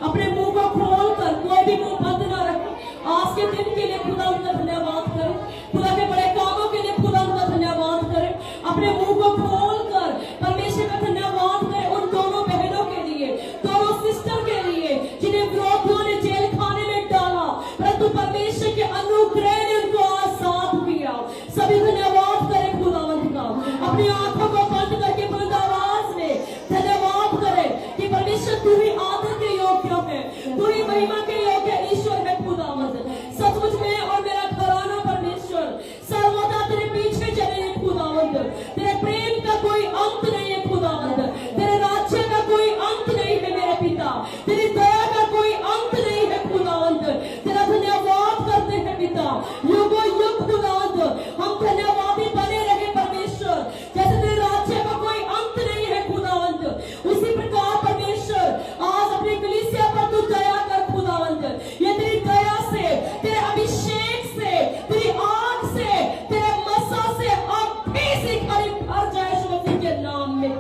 अपने मुंह को खोल कर, कोई भी मुंह बंद ना रखे। आज के दिन के लिए खुदा उनका धन्यवाद करें, खुदा के बड़े कामों के लिए खुदा उनका धन्यवाद करें। अपने मुंह को खोल कर परमेश्वर का धन्यवाद करें उन दोनों बहनों के लिए, दोनों सिस्टर के लिए जिन्हें विरोधियों ने जेल खाने में डाला, परंतु परमेश्वर के अनुग्रह ने उनको आजाद किया। सभी धन्यवाद करें खुदावंत का। अपनी आंखों को बंद करके बुलंद आवाज में धन्यवाद करें कि परमेश्वर तू ही आदर के योग्य है, तू ही महिमा के योग्य ईश्वर है खुदावंत। सचमुच में और मेरा घराना परमेश्वर सर्वदा तेरे पीछे चले हैं खुदावंत। तेरे प्रेम का कोई अंत नहीं है खुदावंत, तेरे राज्य का कोई अंत नहीं है मेरे पिता, तेरी दया का कोई अंत नहीं है खुदावंत। तेरा धन्यवाद करते हैं पिता, युगों युग खुदावंत हम धन्यवादी बने रहे परमेश्वर। जैसे तेरे राज्य का कोई अंत नहीं है खुदावंत, उसी प्रकार परमेश्वर आज अपनी कलीसिया पर तू दया कर खुदावंत। ये तेरी दया से, तेरे अभिषेक से, तेरी आग से, तेरे मसा से अब भी सिखाई भर जाए यीशु मसीह के नाम में।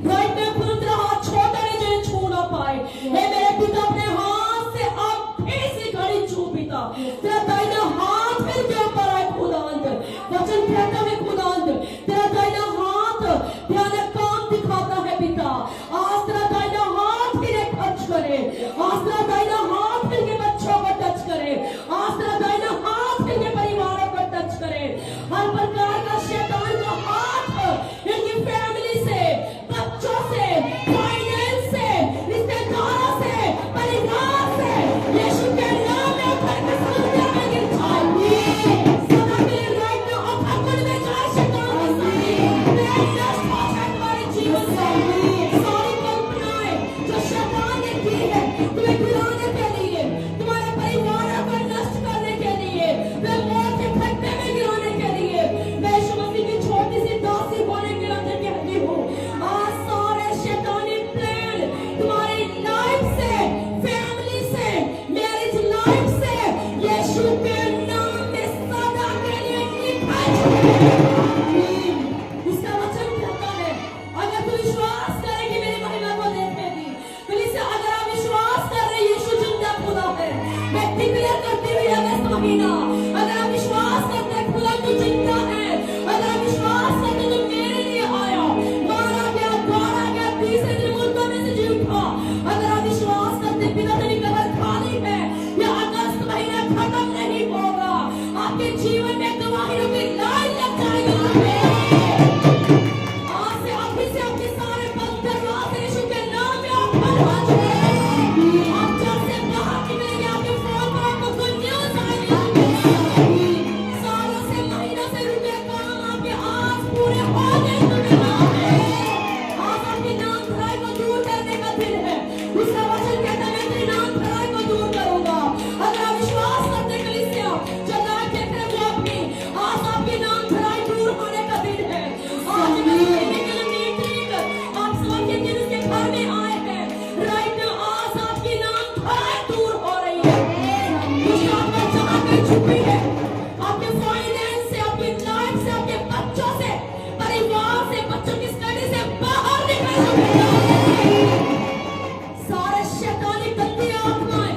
राइट में खुद तेरा हाथ छोटा नहीं जिन्हें छू ना पाए। हे मेरे पिता अपने हाथ से अब भी सिखाई छू पिता, तेरा दाहिना हाथ फिर के ऊपर आए खुदावंत। वचन कहता है खुदावंत तेरा दाहिना हाथ भयानक काम दिखाता है पिता। आज तेरा दाहिना हाथ फिर टच करे, आज तेरा दाहिना हाथ फिर के बच्चों को टच करे, आज तेरा दाहिना हाथ फिर के परिवारों को टच करे। हर प्रकार का शैतान का हाथ इनकी फैमिली से, बच्चों से, फाइनेंस से, रिश्तेदारों से, परिवार से यीशु के नाम में उतर के समुद्र में गिर जाए। सदा के लिए राइट नाउ और भगवान में जाए शैतान की सारी नष्ट हो जाए तुम्हारे जीवन से। सारी कल्पनाएं जो शैतान ने की है तुम्हें गिराने के लिए, तुम्हारे परिवारों को नष्ट करने के लिए, तुम्हें मौत के खड्डे में गिराने के लिए, मैं यीशु मसीह की छोटी सी दासी होने के अंदर कहती हूँ आज सारे शैतानी प्लान तुम्हारी लाइफ से, फैमिली से, मैरिज लाइफ से यीशु के नाम में सदा के लिए निकल जाए। इसका वचन कहता है अगर तू विश्वास करेगी मेरी महिमा को देखेगी। कलीसिया अगर आप विश्वास कर रहे यीशु जिंदा खुदा है, मैं डिक्लेयर करती हुई अगस्त महीना अगर आप विश्वास करते हैं खुदा तू जिंदा है, अगर आप विश्वास करते तो मेरे लिए आया, मारा गया, गाड़ा गया, तीसरे दिन मुर्दों में से जी उठा। अगर आप विश्वास करते पिता तेरी कब्र खाली है, या अगस्त महीना खत्म नहीं होगा, आपके जीवन में गवाहियों की लाइन लग जाएगी। आज से अभी से आपके सारे बंद दरवाजे यीशु के नाम में आप बंद हो जाए। आप जब से बाहर निकलेंगे आपके फोन पर आपको गुड न्यूज आएगी। सालों से महीनों से रुके काम आपके आज पूरे हो गए। आज आपकी नाम खराई को दूर करने का दिन है। उसका वचन कहता है मैं तेरी नाम खराई को दूर करूंगा। अगर आप विश्वास करते कलीसिया जो ना देख रहे वो अपनी आज आपकी नाम खराई दूर होने का दिन है। आज आप समझिए कि उसके घर में आए हैं राइट नाउ, आज आपकी नाम खराई दूर हो रही है। कुछ आपका जहां पे छुपी है आपके फाइनेंस से, आपकी लाइफ से, आपके बच्चों से, परिवार से, बच्चों की स्टडी से बाहर निकल जाए। सारे शैतानी गंदी आत्माएं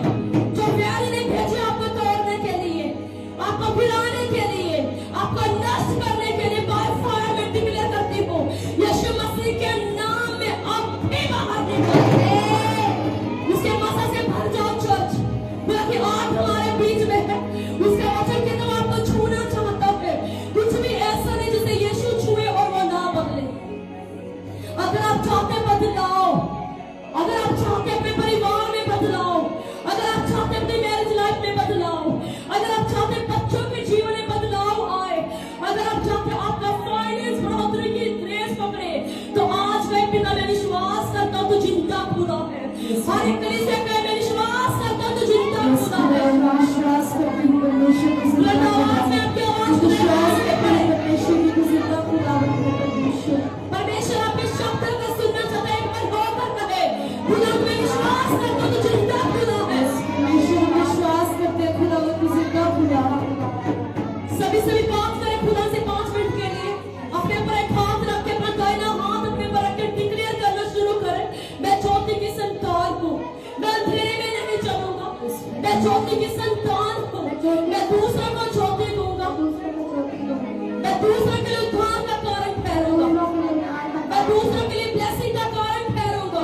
जो व्याधि ने भेजे आपको तोड़ने के लिए, आपको गिराने के लिए, आपको नष्ट करने के लिए बाय फायर में डिक्लेयर करती हूँ यीशु मसीह के नाम में अब भी बाहर निकल उसके मसा से भर जाओ चर्च। बाकी आज हमारे बीच में है उसका वचन के तो आपको छूना चाहता है। कुछ भी ऐसा नहीं जिसे यीशु छुए और वो ना बदले। अगर आप चाहते बदलाव, अगर आप चाहते अपने परिवार में बदलाव, अगर आप चाहते अपनी मैरिज लाइफ में बदलाव, अगर आप चाहते बच्चों के जीवन में बदलाव आए, अगर आप चाहते आपका फाइनेंस बढ़ोतरी की रेस पकड़े, तो आज मैं पिता में विश्वास करता हूँ तो जिंदा खुदा है। हर एक कलीसिया में मैं विश्वास करता हूँ तो जिंदा खुदा है। विश्वास करती हूँ परमेश्वर को जिंदा खुदा मैं आपकी आवाज को विश्वास करती हूँ परमेश्वर को जिंदा खुदा परमेश्वर परमेश्वर आपके शब्द को सुनना चाहता है। एक बार होकर कहे खुदा में विश्वास करता हूँ तो जिंदा खुदा है। परमेश्वर विश्वास करते हैं खुदा को जिंदा खुदा। सभी बात करें खुदा से 5 मिनट के लिए। अपने ऊपर एक हाथ रख के अपना दाहिना हाथ अपने ऊपर रख के डिक्लेयर करना शुरू करें मैं ज्योति की संतान हूँ, मैं अंधेरे में ज्योति की संतान हूँ, मैं दूसरों को ज्योति दूंगा, मैं दूसरों के लिए उद्धार का कारण ठहरूंगा, मैं दूसरों के लिए ब्लेसिंग का कारण ठहरूंगा।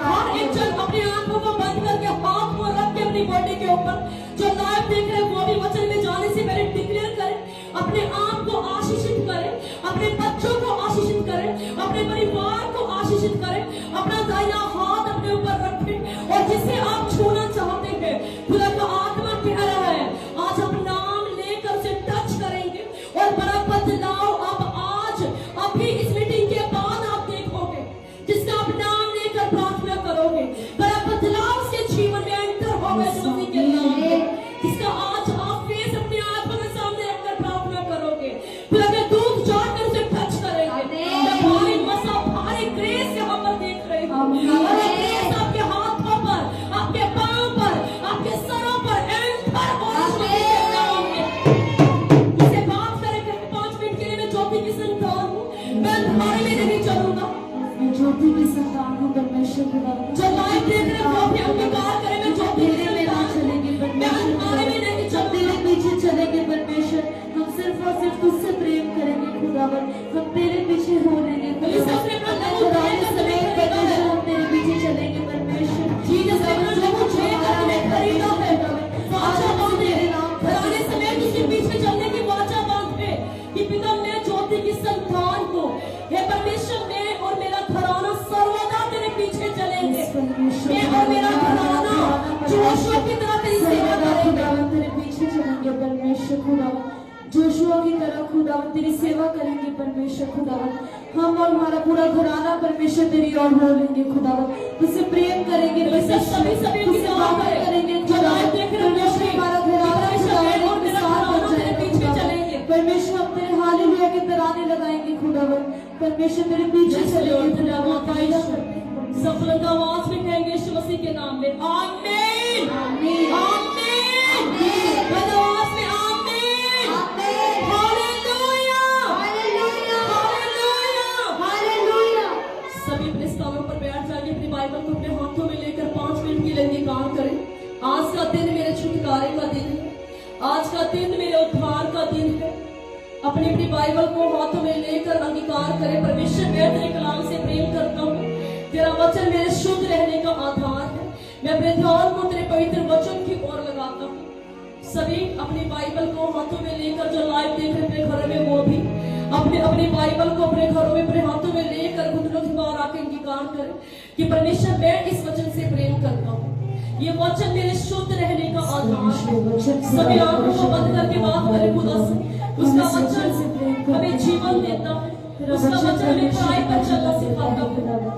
हर एक जन अपनी आंखों को बंद करके हाथ को रख के अपनी बॉडी के ऊपर जो लाइव देख रहे हैं वो भी वचन में जाने से पहले डिक्लेयर करें, अपने आप को आशीषित करें, अपने बच्चों को आशीषित करें, अपने परिवार को आशीषित करें, अपना दाहिना हाथ अपने ऊपर रखें और जिसे आप छूना चाहते हैं खुदा का आत्मा कह रहा है आज हम नाम लेकर उसे टच करेंगे और बड़ा बदलाव अब आज अभी इस मीटिंग के बाद आप देखोगे जिसका आप नाम लेकर प्रार्थना करोगे, बड़ा बदलाव उसके जीवन में एंटर होगा यीशु के नाम में, जिसका आज आप फेस अपने आंखों के सामने रखकर प्रार्थना करोगे, खुदा के दूत जाकर उसे टच करेंगे। भारी मसा भारी ग्रेस यहाँ पर देख रहे हो और ग्रेस आपके हाथों पर, आपके पांव पर, आपके सरों पर एंटर हो इसे बात करेंगे 5 मिनट के लिए। मैं ज्योति की संतान हूँ, मैं अंधेरे में नहीं चलूंगा, मैं ज्योति की संतान हूँ परमेश्वर खुदा। जो लाइव देख रहे हैं वो भी अंगीकार करें, मैं ज्योति की तेरे में ना संतान चलेंगे परमेश्वर, जब तेरे पीछे चलेंगे परमेश्वर, हम सिर्फ और सिर्फ तुझसे प्रेम करेंगे खुदावन, हम तेरे पीछे हो लेंगे परमेश्वर, हम तेरे पीछे चलेंगे परमेश्वर। पीछे चलने की वाचा बांधे कि पिता मैं ज्योति की संतान हूँ, हे परमेश्वर मैं और मेरा घराना सर्वदा तेरे पीछे चलेंगे, मैं और मेरा घराना जोशुआ की तरह तेरी सेवा करेंगे, तेरे पीछे चलेंगे परमेश्वर खुदावन, जोशुआ की तरह खुदावन तेरी सेवा करेंगे परमेश्वर खुदावन, हम और हमारा पूरा घराना परमेश्वर तेरी ओर हो लेंगे खुदावन, तुझसे प्रेम करेंगे, सभी तुझसे बात करेंगे परमेश्वर, हमारा घराना और मेरा घराना तेरे पीछे चलेंगे परमेश्वर, हम तेरे हालेलुया के तराने लगाएंगे खुदावन, परमेश्वर तेरे पीछे चलेंगे खुदावन, फायदा करते हैं। सफलता आवाज में कहेंगे यीशु मसीह के नाम में आमीन आमीन आमीन, आवाज में आमीन हालेलुया हालेलुया। सभी अपने स्थानों पर बैठ जाइए, अपनी बाइबल को अपने हाथों में लेकर 5 मिनट के लिए अंगीकार करें। आज का दिन मेरे छुटकारे का दिन है, आज का दिन मेरे उद्धार का दिन है। अपनी अपनी बाइबल को हाथों में लेकर अंगीकार करें, परमेश्वर मैं तेरे कलाम से प्रेम करता हूँ, तेरा वचन मेरे शुद्ध रहने का आधार है, मैं अपने ध्यान को तेरे पवित्र वचन की ओर लगाता हूँ। सभी अपनी बाइबल को हाथों में लेकर जो लाइव देख रहे अपने घरों में वो भी अपनी बाइबल को अपने घरों में अपने हाथों में लेकर घुटनों के बाहर आकर अंगीकार करें कि परमेश्वर मैं इस वचन से प्रेम करता हूँ, ये वचन मेरे शुद्ध रहने का आधार है। सभी आंखों को बंद करके बात करें खुदा से, उसका वचन हमें जीवन देता है, उसका वचन हमें खराई पर चलना सिखाता है,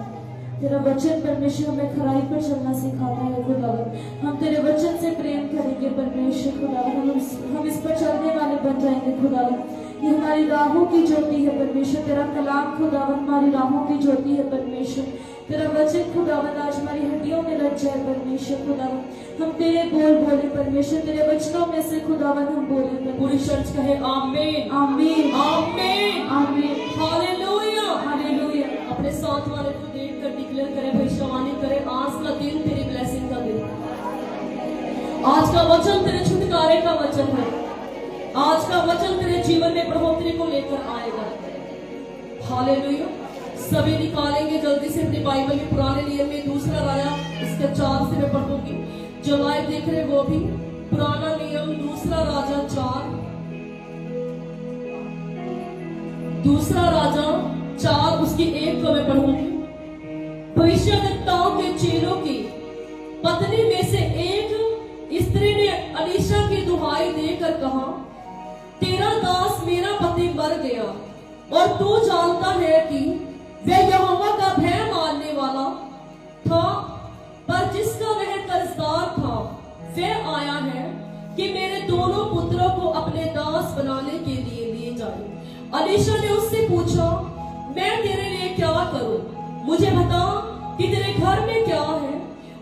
तेरा वचन परमेश्वर हमें खराई पर चलना सिखाता है खुदावन, हम तेरे वचन से प्रेम करेंगे परमेश्वर खुदावन, हम इस पर चलने वाले बन जाएंगे खुदावन, ये हमारी राहों की ज्योति है परमेश्वर, तेरा कलाम खुदावन हमारी राहों की ज्योति है परमेश्वर, तेरा वचन खुदावन आज हमारी हड्डियों में लग जाए परमेश्वर खुदावन, हम तेरे बोल बोले परमेश्वर, तेरे वचनों में से खुदावन हम बोले, पूरी चर्च कहे आमीन आमीन आमीन आमीन हालेलुया हालेलुया। अपने साथ वाले को देखकर डिक्लेयर करें, भविष्यवाणी करें, आज का दिन तेरी ब्लेसिंग का दिन, आज का वचन तेरे छुटकारे का वचन है, आज का वचन तेरे जीवन में बढ़ोतरी को लेकर आएगा। हालेलुया। सभी निकालेंगे जल्दी से अपनी बाइबल में पुराने नियम में दूसरा राजा इसके 4 से मैं पढ़ूंगी, जो लाइव देख रहे वो भी पुराना नियम दूसरा राजा 4 उसकी 1 को मैं पढ़ूंगी। भविष्यवक्ताओं के चेलों की पत्नी में से एक स्त्री ने अलीशा की दुहाई देकर कहा, तेरा दास मेरा पति मर गया और तू जानता है कि वह यहोवा का भय मानने वाला था, पर जिसका वह कर्जदार था वह आया है कि मेरे दोनों पुत्रों को अपने दास बनाने के लिए ले जाए। अलीशा ने उससे पूछा, मैं तेरे लिए क्या करूं, मुझे बता कि तेरे घर में क्या है।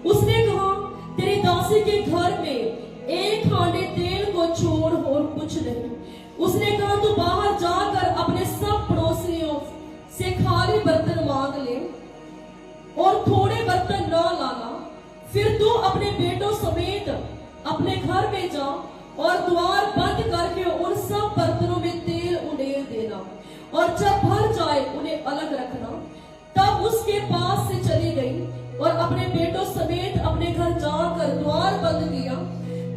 उसने कहा, तेरी दासी के घर में 1 हांडी तेल को छोड़ और कुछ नहीं। उसने कहा, तू बाहर जाकर अपने सब पड़ोसियों से खाली बर्तन मांग ले और थोड़े बर्तन न लाना, फिर तू अपने बेटों समेत अपने घर में जा और द्वार बंद करके उन सब बर्तनों में तेल उंडेल देना, और जब भर जाए उन्हें अलग रखना। तब उसके पास से चली गई और अपने बेटों समेत अपने घर जाकर द्वार बंद किया।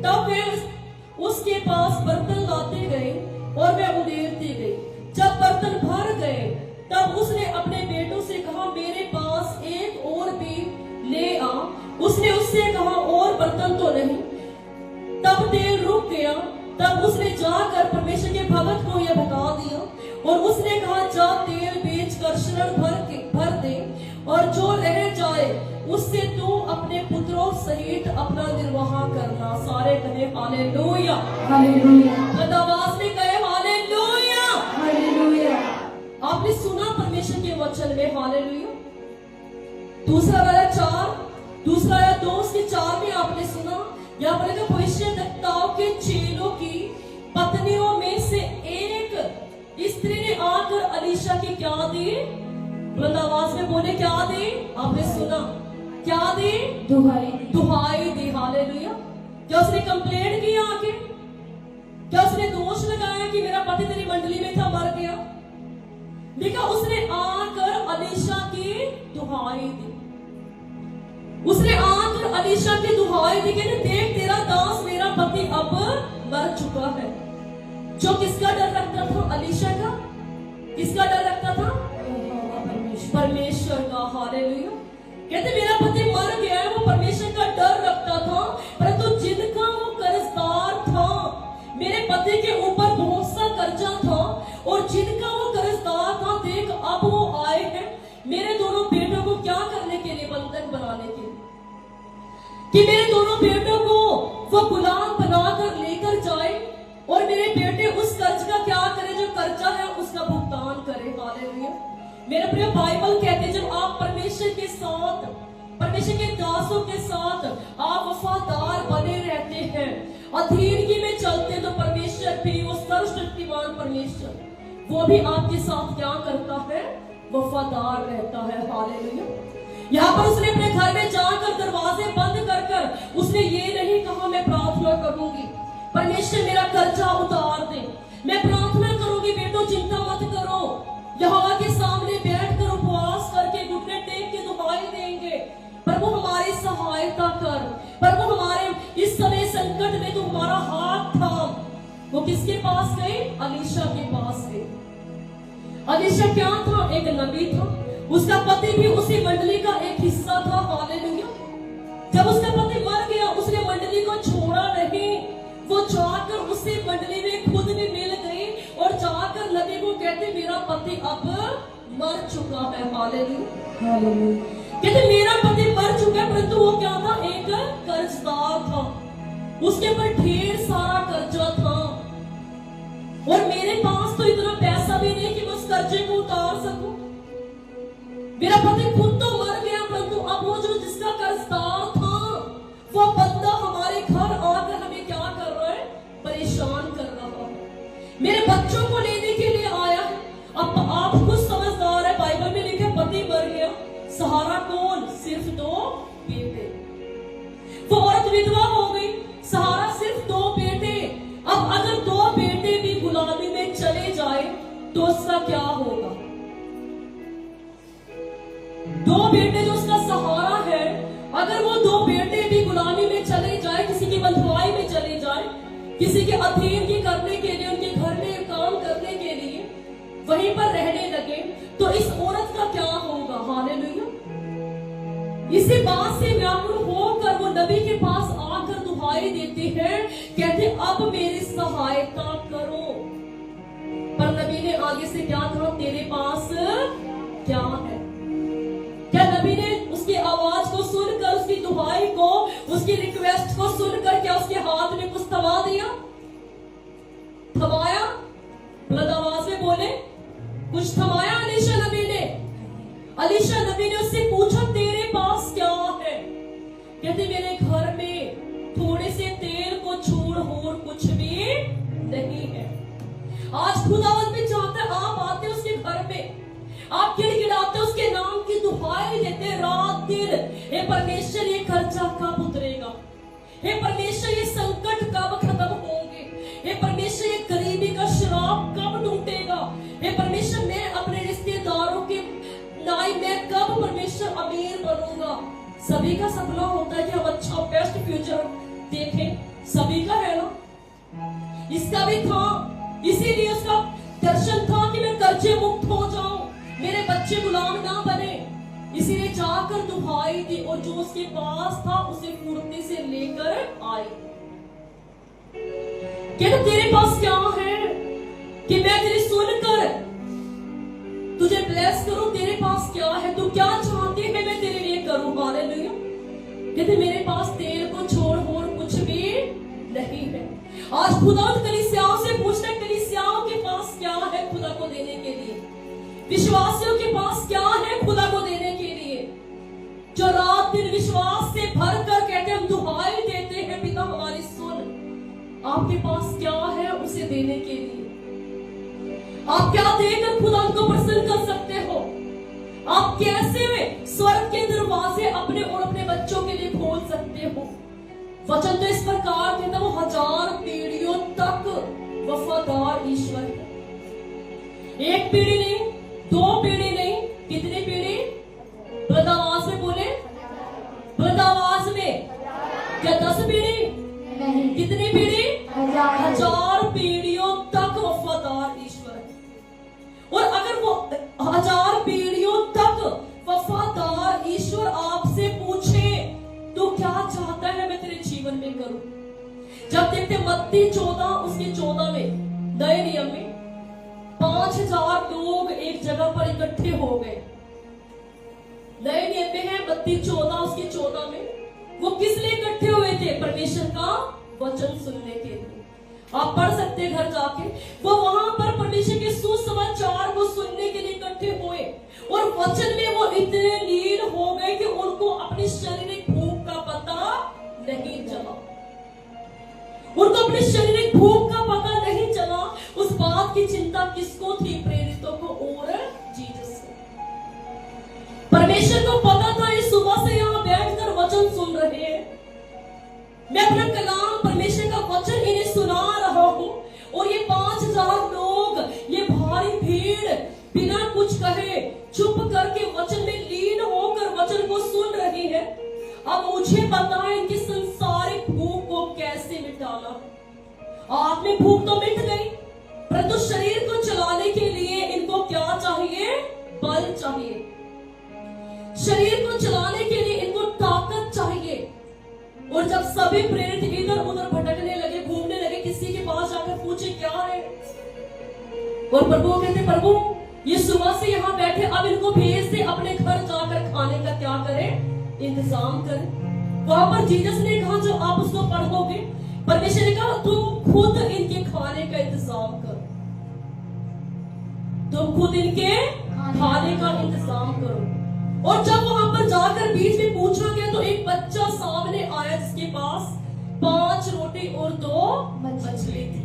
तब वे उसके पास बर्तन लाते गए और वे उंडेलती गई। जब बर्तन भर गए तब उसने अपने बेटों से कहा, मेरे पास एक और भी ले आ। उसने उससे कहा, और बर्तन तो नहीं। तब तेल रुक गया। तब उसने जाकर परमेश्वर के भगत को यह बता दिया, और उसने कहा, जा तेल बेचकर ऋण भर दे, और जो रह जाए उससे तू अपने पुत्रों सहित अपना निर्वाह करना। सारे कहे हालेलुया, हालेलुया, आवाज में कहे हालेलुया, हालेलुया। आपने सुना परमेश्वर के वचन में हालेलुया। दूसरा वाला 2 उसके 4 में आपने सुना, यहाँ पर जो भविष्यद्वक्ताओं के चेलों की पत्नियों में से एक स्त्री ने आकर अलीशा की क्या दी? बुलंद आवाज में बोले, क्या दी? आपने सुना, क्या दी? दुहाई दी। हालेलुया। क्या उसने कंप्लेंट किया आके? क्या उसने दोष लगाया कि मेरा पति तेरी मंडली में था, मर गया? देखा, उसने आकर अलीशा की दुहाई दी। उसने आकर अलीशा की दुहाई दी कि देख, तेरा दास मेरा पति अब मर चुका है। जो किसका डर रखता था? अलीशा का। किसका डर रखता था? परमेश्वर का। हालेलुया। कहते मेरा पति मर गया है, वो परमेश्वर का डर रखता था। परंतु जिनका वो कर्जदार था, मेरे पति के ऊपर बहुत सा कर्जा था, और जिनका वो कर्जदार था, देख अब वो आए हैं मेरे दोनों बेटों को क्या करने के लिए? बंधक बनाने के लिए, कि मेरे दोनों बेटों को वो गुलाम बनाकर लेकर जाए, और मेरे बेटे उस कर्ज का क्या करें? जो कर्जा है उसका भुगतान करें। हालेलुया। मेरे प्रिय, बाइबल कहते हैं जब आप परमेश्वर के साथ, परमेश्वर के दासों के साथ आप वफादार बने रहते हैं, अधीनगी में चलते, तो परमेश्वर भी, वो सर्वशक्तिमान परमेश्वर, वो भी आपके साथ क्या करता है? वफादार रहता है। हालेलुया। यहाँ पर उसने अपने घर में जाकर दरवाजे बंद कर कर उसने ये नहीं कहा, मैं प्रार्थना करूंगी परमेश्वर मेरा कर्जा उतार दे, मैं प्रार्थना करूंगी बेटो चिंता मत करो, यहोवा के सामने बैठ कर उपवास करके घुटने टेक के दुहाई देंगे, प्रभु हमारी सहायता कर, प्रभु हमारे इस समय संकट में तू हमारा हाथ थाम। वो किसके पास गए? अलीशा के पास गए। अलीशा क्या था? एक नबी था। उसका पति भी उसी मंडली का एक हिस्सा था। हालेलुया। जब उसका पति मर गया, उसने मंडली को छोड़ा नहीं, वो जाकर उसी मंडली में खुद भी मिल गई, और जाकर नबी को कहते मेरा पति अब मर चुका है। Hallelujah, hallelujah. कहते मेरा पति मर चुका है, परंतु वो क्या था? एक कर्जदार था, उसके ऊपर ढेर सारा कर्जा था, और मेरे पास तो इतना पैसा भी नहीं कि मैं उस कर्जे को उतार सकूं। मेरा पति खुद तो मर गया, परंतु अब वो जो जिसका कर्जदार था, वो बंदा हमारे घर आकर हमें क्या कर रहा है? परेशान कर रहा है, मेरे बच्चों को लेने के लिए आया है। अब आप खुद समझदार है, बाइबल में लिखा पति मर गया, सहारा कौन? सिर्फ 2 बेटे। वो औरत विधवा हो गई, सहारा सिर्फ 2 बेटे। अब अगर 2 बेटे भी गुलामी में चले जाए तो उसका क्या होगा? 2 बेटे जो उसका सहारा है, अगर वो 2 बेटे भी गुलामी में चले जाए, किसी की बंधुआई में चले जाए, किसी के अधीन की करने के लिए, उनके घर में काम करने के लिए वहीं पर रहने लगे, तो इस औरत का क्या होगा? हालेलुया। इसी बात से व्याकुल होकर वो नबी के पास आकर दुहाई देते हैं, कहते अब मेरी सहायता करो। पर नबी ने आगे से क्या कहा? तेरे पास क्या है? क्या नबी ने उसकी आवाज को सुनकर, उसकी दुहाई को, उसकी रिक्वेस्ट को सुनकर क्या उसके हाथ में कुछ थमा दिया? थमाया? बुलंद आवाज में बोले, कुछ थमाया अलीशा नबी ने? अलीशा नबी ने उससे पूछा तेरे पास क्या है? कहते मेरे घर में थोड़े से तेल को छोड़ और कुछ भी नहीं है। आज खुदावंद भी चाहता है आप आते उसके घर में, आप गिड़गिड़ाते उसके नाम की दुहाई देते रात दिन, हे परमेश्वर ये कर्जा का हे परमेश्वर ये संकट कब खत्म होंगे, हे परमेश्वर ये गरीबी का श्राप कब टूटेगा, हे परमेश्वर मैं अपने रिश्तेदारों के नाई मैं कब परमेश्वर अमीर बनूंगा। सभी का सपना होता है कि हम अच्छा बेस्ट फ्यूचर देखें, सभी का है ना, इसका भी था, इसीलिए उसका दर्शन था कि मैं कर्जे मुक्त हो जाऊं, मेरे बच्चे गुलाम ना बने, इसीलिए जाकर दुहाई दी और जो उसके पास था उसे फुर्ती से लेकर आई। कहता तेरे पास क्या है कि मैं तेरी सुनकर तुझे ब्लेस करूं, तेरे पास क्या है, तू क्या चाहती है मैं तेरे लिए करूं। हालेलुया। कहते मेरे पास तेरे को छोड़ और कुछ भी नहीं है। आज खुदा कलीसियाओं से पूछता है, कलीसियाओं के पास क्या है खुदा को देने के लिए, विश्वासियों के पास क्या है खुदा को देने के लिए, जो रात दिन विश्वास से भर कर कहते हम दुहाई देते हैं पिता हमारी सुन। आपके पास क्या है उसे देने के लिए, आप क्या देकर खुदा को प्रसन्न कर सकते हो, आप कैसे में स्वर्ग के दरवाजे अपने और अपने बच्चों के लिए खोल सकते हो। वचन तो इस प्रकार कहता वो 1000 पीढ़ियों तक वफादार ईश्वर है। एक पीढ़ी नहीं, 2 पीढ़ी नहीं, कितनी पीढ़ी, बुलंद आवाज में बोले, बुलंद आवाज में, क्या 10 पीढ़ी नहीं, कितनी पीढ़ी, 1000 पीढ़ियों तक वफादार ईश्वर है। और अगर वो 1000 पीढ़ियों तक वफादार ईश्वर आपसे पूछे तो क्या चाहता है मैं तेरे जीवन में करूं। जब देखते मत्ती 14 उसके 14 में नए नियम में 5000 लोग एक जगह पर इकट्ठे हो गए। नए नियम में है मत्ती 14 उसके 14 में वो किस लिए इकट्ठे हुए थे, परमेश्वर का वचन सुनने के लिए। आप पढ़ सकते हैं घर जाके, वो वहां पर परमेश्वर के सुसमाचार को सुनने के लिए इकट्ठे हुए और वचन में वो इतने लीन हो गए कि उनको अपनी शारीरिक भूख का पता नहीं चला, उनको अपनी शारीरिक भूख का पता नहीं चला। उस बात की चिंता किसको थी, प्रेरितों को और जीसस को। परमेश्वर को पता था इस सुबह से यहाँ बैठकर वचन सुन रहे हैं, मैं अपना कलाम परमेश्वर का वचन इन्हें सुना रहा हूं और ये 5000 लोग, ये भारी भीड़ बिना कुछ कहे चुप करके वचन में लीन होकर वचन को सुन रही है। अब मुझे पता है इनकी संसारिक भूख को कैसे मिटाना। आग में भूख तो मिट गई, परंतु शरीर को चलाने के लिए इनको क्या चाहिए, बल चाहिए। शरीर को चलाने के लिए इनको ताकत चाहिए। और जब सभी प्रेरित इधर उधर भटकने लगे, घूमने लगे, किसी के पास जाकर पूछे क्या है, और प्रभु कहते प्रभु ये सुबह से यहाँ बैठे, अब इनको भेज दे, अपने घर जाकर खाने का क्या करें, इंतजाम करें। वहां पर जीसस ने कहा जो आप उसको पढ़ोगे, परमेश्वर ने कहा तुम खुद इनके खाने का इंतजाम करो, तुम खुद इनके खाने का इंतजाम करो। और जब वहां पर जाकर बीच में पूछा गया तो एक बच्चा सामने आया जिसके पास 5 रोटी और 2 मछली थी।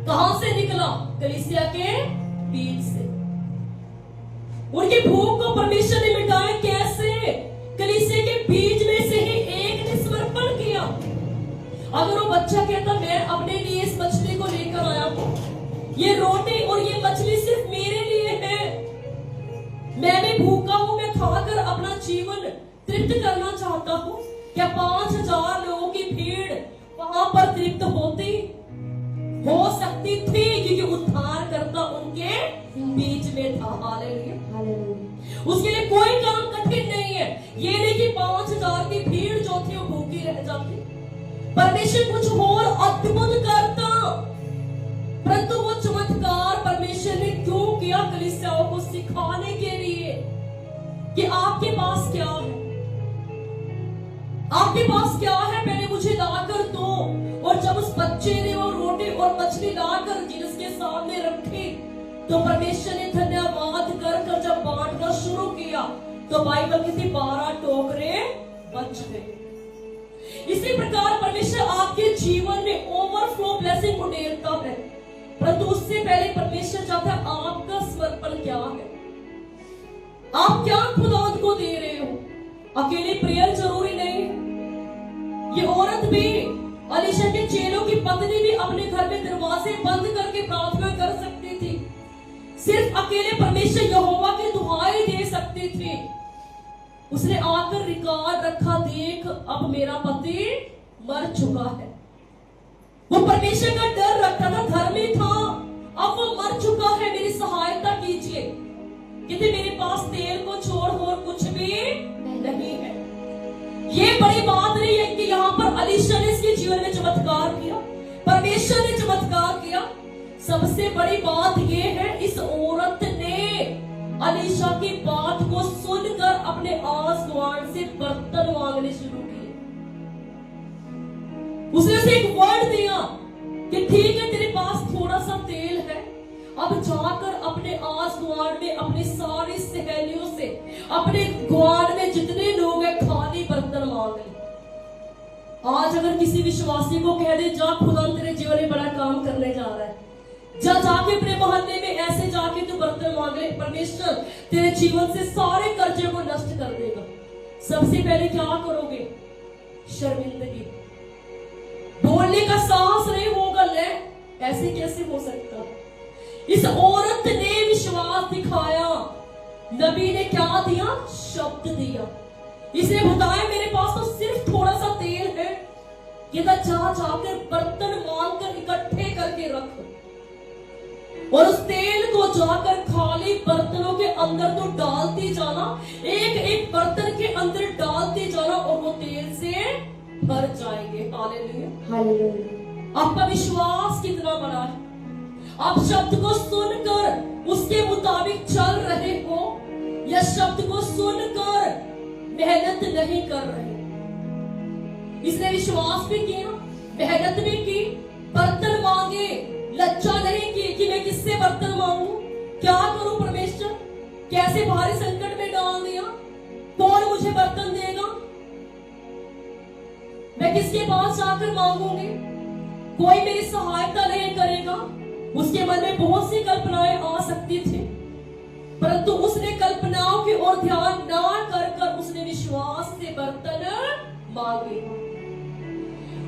कहां से निकला, कलीसिया के बीच से। उनकी भूख को परमेश्वर ने मिटाया कैसे, कलीसिया के बीच में से ही एक ने समर्पण किया। अगर वो बच्चा कहता मैं अपने लिए इस मछली को लेकर आया हूं, ये रोटी और ये मछली सिर्फ मेरे लिए है, मैं भी भूखा हूं, मैं खाकर अपना जीवन तृप्त करना चाहता हूं, क्या 5000 लोगों की भीड़ वहां पर तृप्त होती, हो सकती थी, क्योंकि उद्धार करता उनके बीच में था। हालेलुया। उसके लिए कोई काम कठिन नहीं है, ये नहीं कि 5000 की भीड़ जो थी वो भूखी रह जाती। परमेश्वर कुछ और अद्भुत करता, परंतु वो चमत्कार परमेश्वर ने क्यों किया, कलीसियाओं को सिखाने के लिए कि आपके पास क्या है, आपके पास क्या है, पहले मुझे लाकर दो। और जब उस बच्चे ने वो रोटी और मछली लाकर जिसके सामने रखी तो परमेश्वर ने धन्यवाद कर जब बांटना शुरू किया तो बाइबल कहती 12 टोकरे बच गए। इसी प्रकार परमेश्वर आपके जीवन में ओवरफ्लो ब्लेसिंग को देता है, परंतु उससे पहले परमेश्वर चाहता है आपका समर्पण क्या है, आप क्या खुदा को दे रहे हो। अकेले प्रेयर जरूरी नहीं, ये औरत भी, अलीशा के चेलों की पत्नी भी अपने घर में दरवाजे बंद करके प्रार्थना कर सकती थी। सिर्फ अकेले परमेश्वर यहोवा की दुहाई दे सकती थी। उसने आकर रिकॉर्ड रखा, देख अब मेरा पति मर चुका है। वो परमेश्वर का डर रखता था, धर्मी था, अब वो मर चुका है, मेरी सहायता कीजिए। कहते मेरे पास तेल को छोड़ और कुछ भी नहीं है। ये बड़ी बात नहीं है कि यहाँ पर अलीशा ने इसके जीवन में चमत्कार किया, परमेश्वर ने चमत्कार किया। सबसे बड़ी बात ये है, इस औरत ने अलीशा की बात को सुनकर अपने आस गुआड़ से बर्तन मांगने शुरू किए। उसने उसे एक वर्ड दिया कि ठीक है, तेरे पास थोड़ा सा तेल है, अब जाकर अपने आस गुआड़ में अपनी सारी सहेलियों से, अपने गुआड़ में जितने लोग हैं, खाली बर्तन मांग ले। आज अगर किसी विश्वासी को कह दे, जा खुदा तेरे जीवन में बड़ा काम करने जा रहा है, जाके अपने मोहल्ले में ऐसे जाके तू बर्तन मांग ले, परमेश्वर तेरे जीवन से सारे कर्जे को नष्ट कर देगा। सबसे पहले क्या करोगे? शर्मिंदगी, बोलने का साहस नहीं होगा। ले ऐसे कैसे हो सकता? इस औरत ने विश्वास दिखाया। नबी ने क्या दिया? शब्द दिया। इसने बताया मेरे पास तो सिर्फ थोड़ा सा तेल है, ये तो जाकर बर्तन मांगकर इकट्ठे करके रख, और उस तेल को जाकर खाली बर्तनों के अंदर तो डालती जाना, एक एक बर्तन के अंदर डालती जाना, और वो तेल से भर जाएंगे। Hallelujah, hallelujah. आपका विश्वास कितना बड़ा है? आप शब्द को सुनकर उसके मुताबिक चल रहे हो, या शब्द को सुनकर मेहनत नहीं कर रहे? इसने विश्वास भी किया, मेहनत भी की, बर्तन मांगे, लज्जा नहीं की कि मैं किससे बर्तन मांगू, क्या करूं परमेश्वर, कैसे भारी संकट में डाल दिया, कौन मुझे बर्तन देगा, मैं किसके पास जाकर मांगूंगी, कोई मेरी सहायता नहीं करेगा। उसके मन में बहुत सी कल्पनाएं आ सकती थी, परंतु उसने कल्पनाओं की ओर ध्यान ना कर उसने विश्वास से बर्तन मांगे।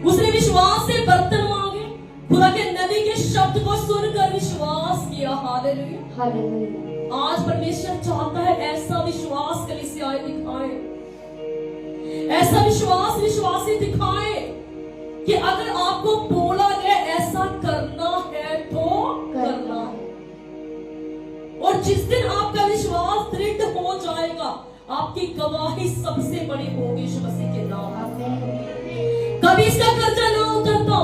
उसने विश्वास से बर्तन मांगे, खुदा के नबी के शब्द को सुनकर विश्वास किया। Hallelujah, hallelujah. आज परमेश्वर चाहता है ऐसा विश्वास कलीसियाएं दिखाएं, ऐसा विश्वास विश्वासी दिखाएं कि अगर आपको बोला गया ऐसा करना है तो करना है। और जिस दिन आपका विश्वास दृढ़ हो जाएगा, आपकी गवाही सबसे बड़ी होगी यीशु मसीह के नाम में। कभी इसका कर्जा ना उतरता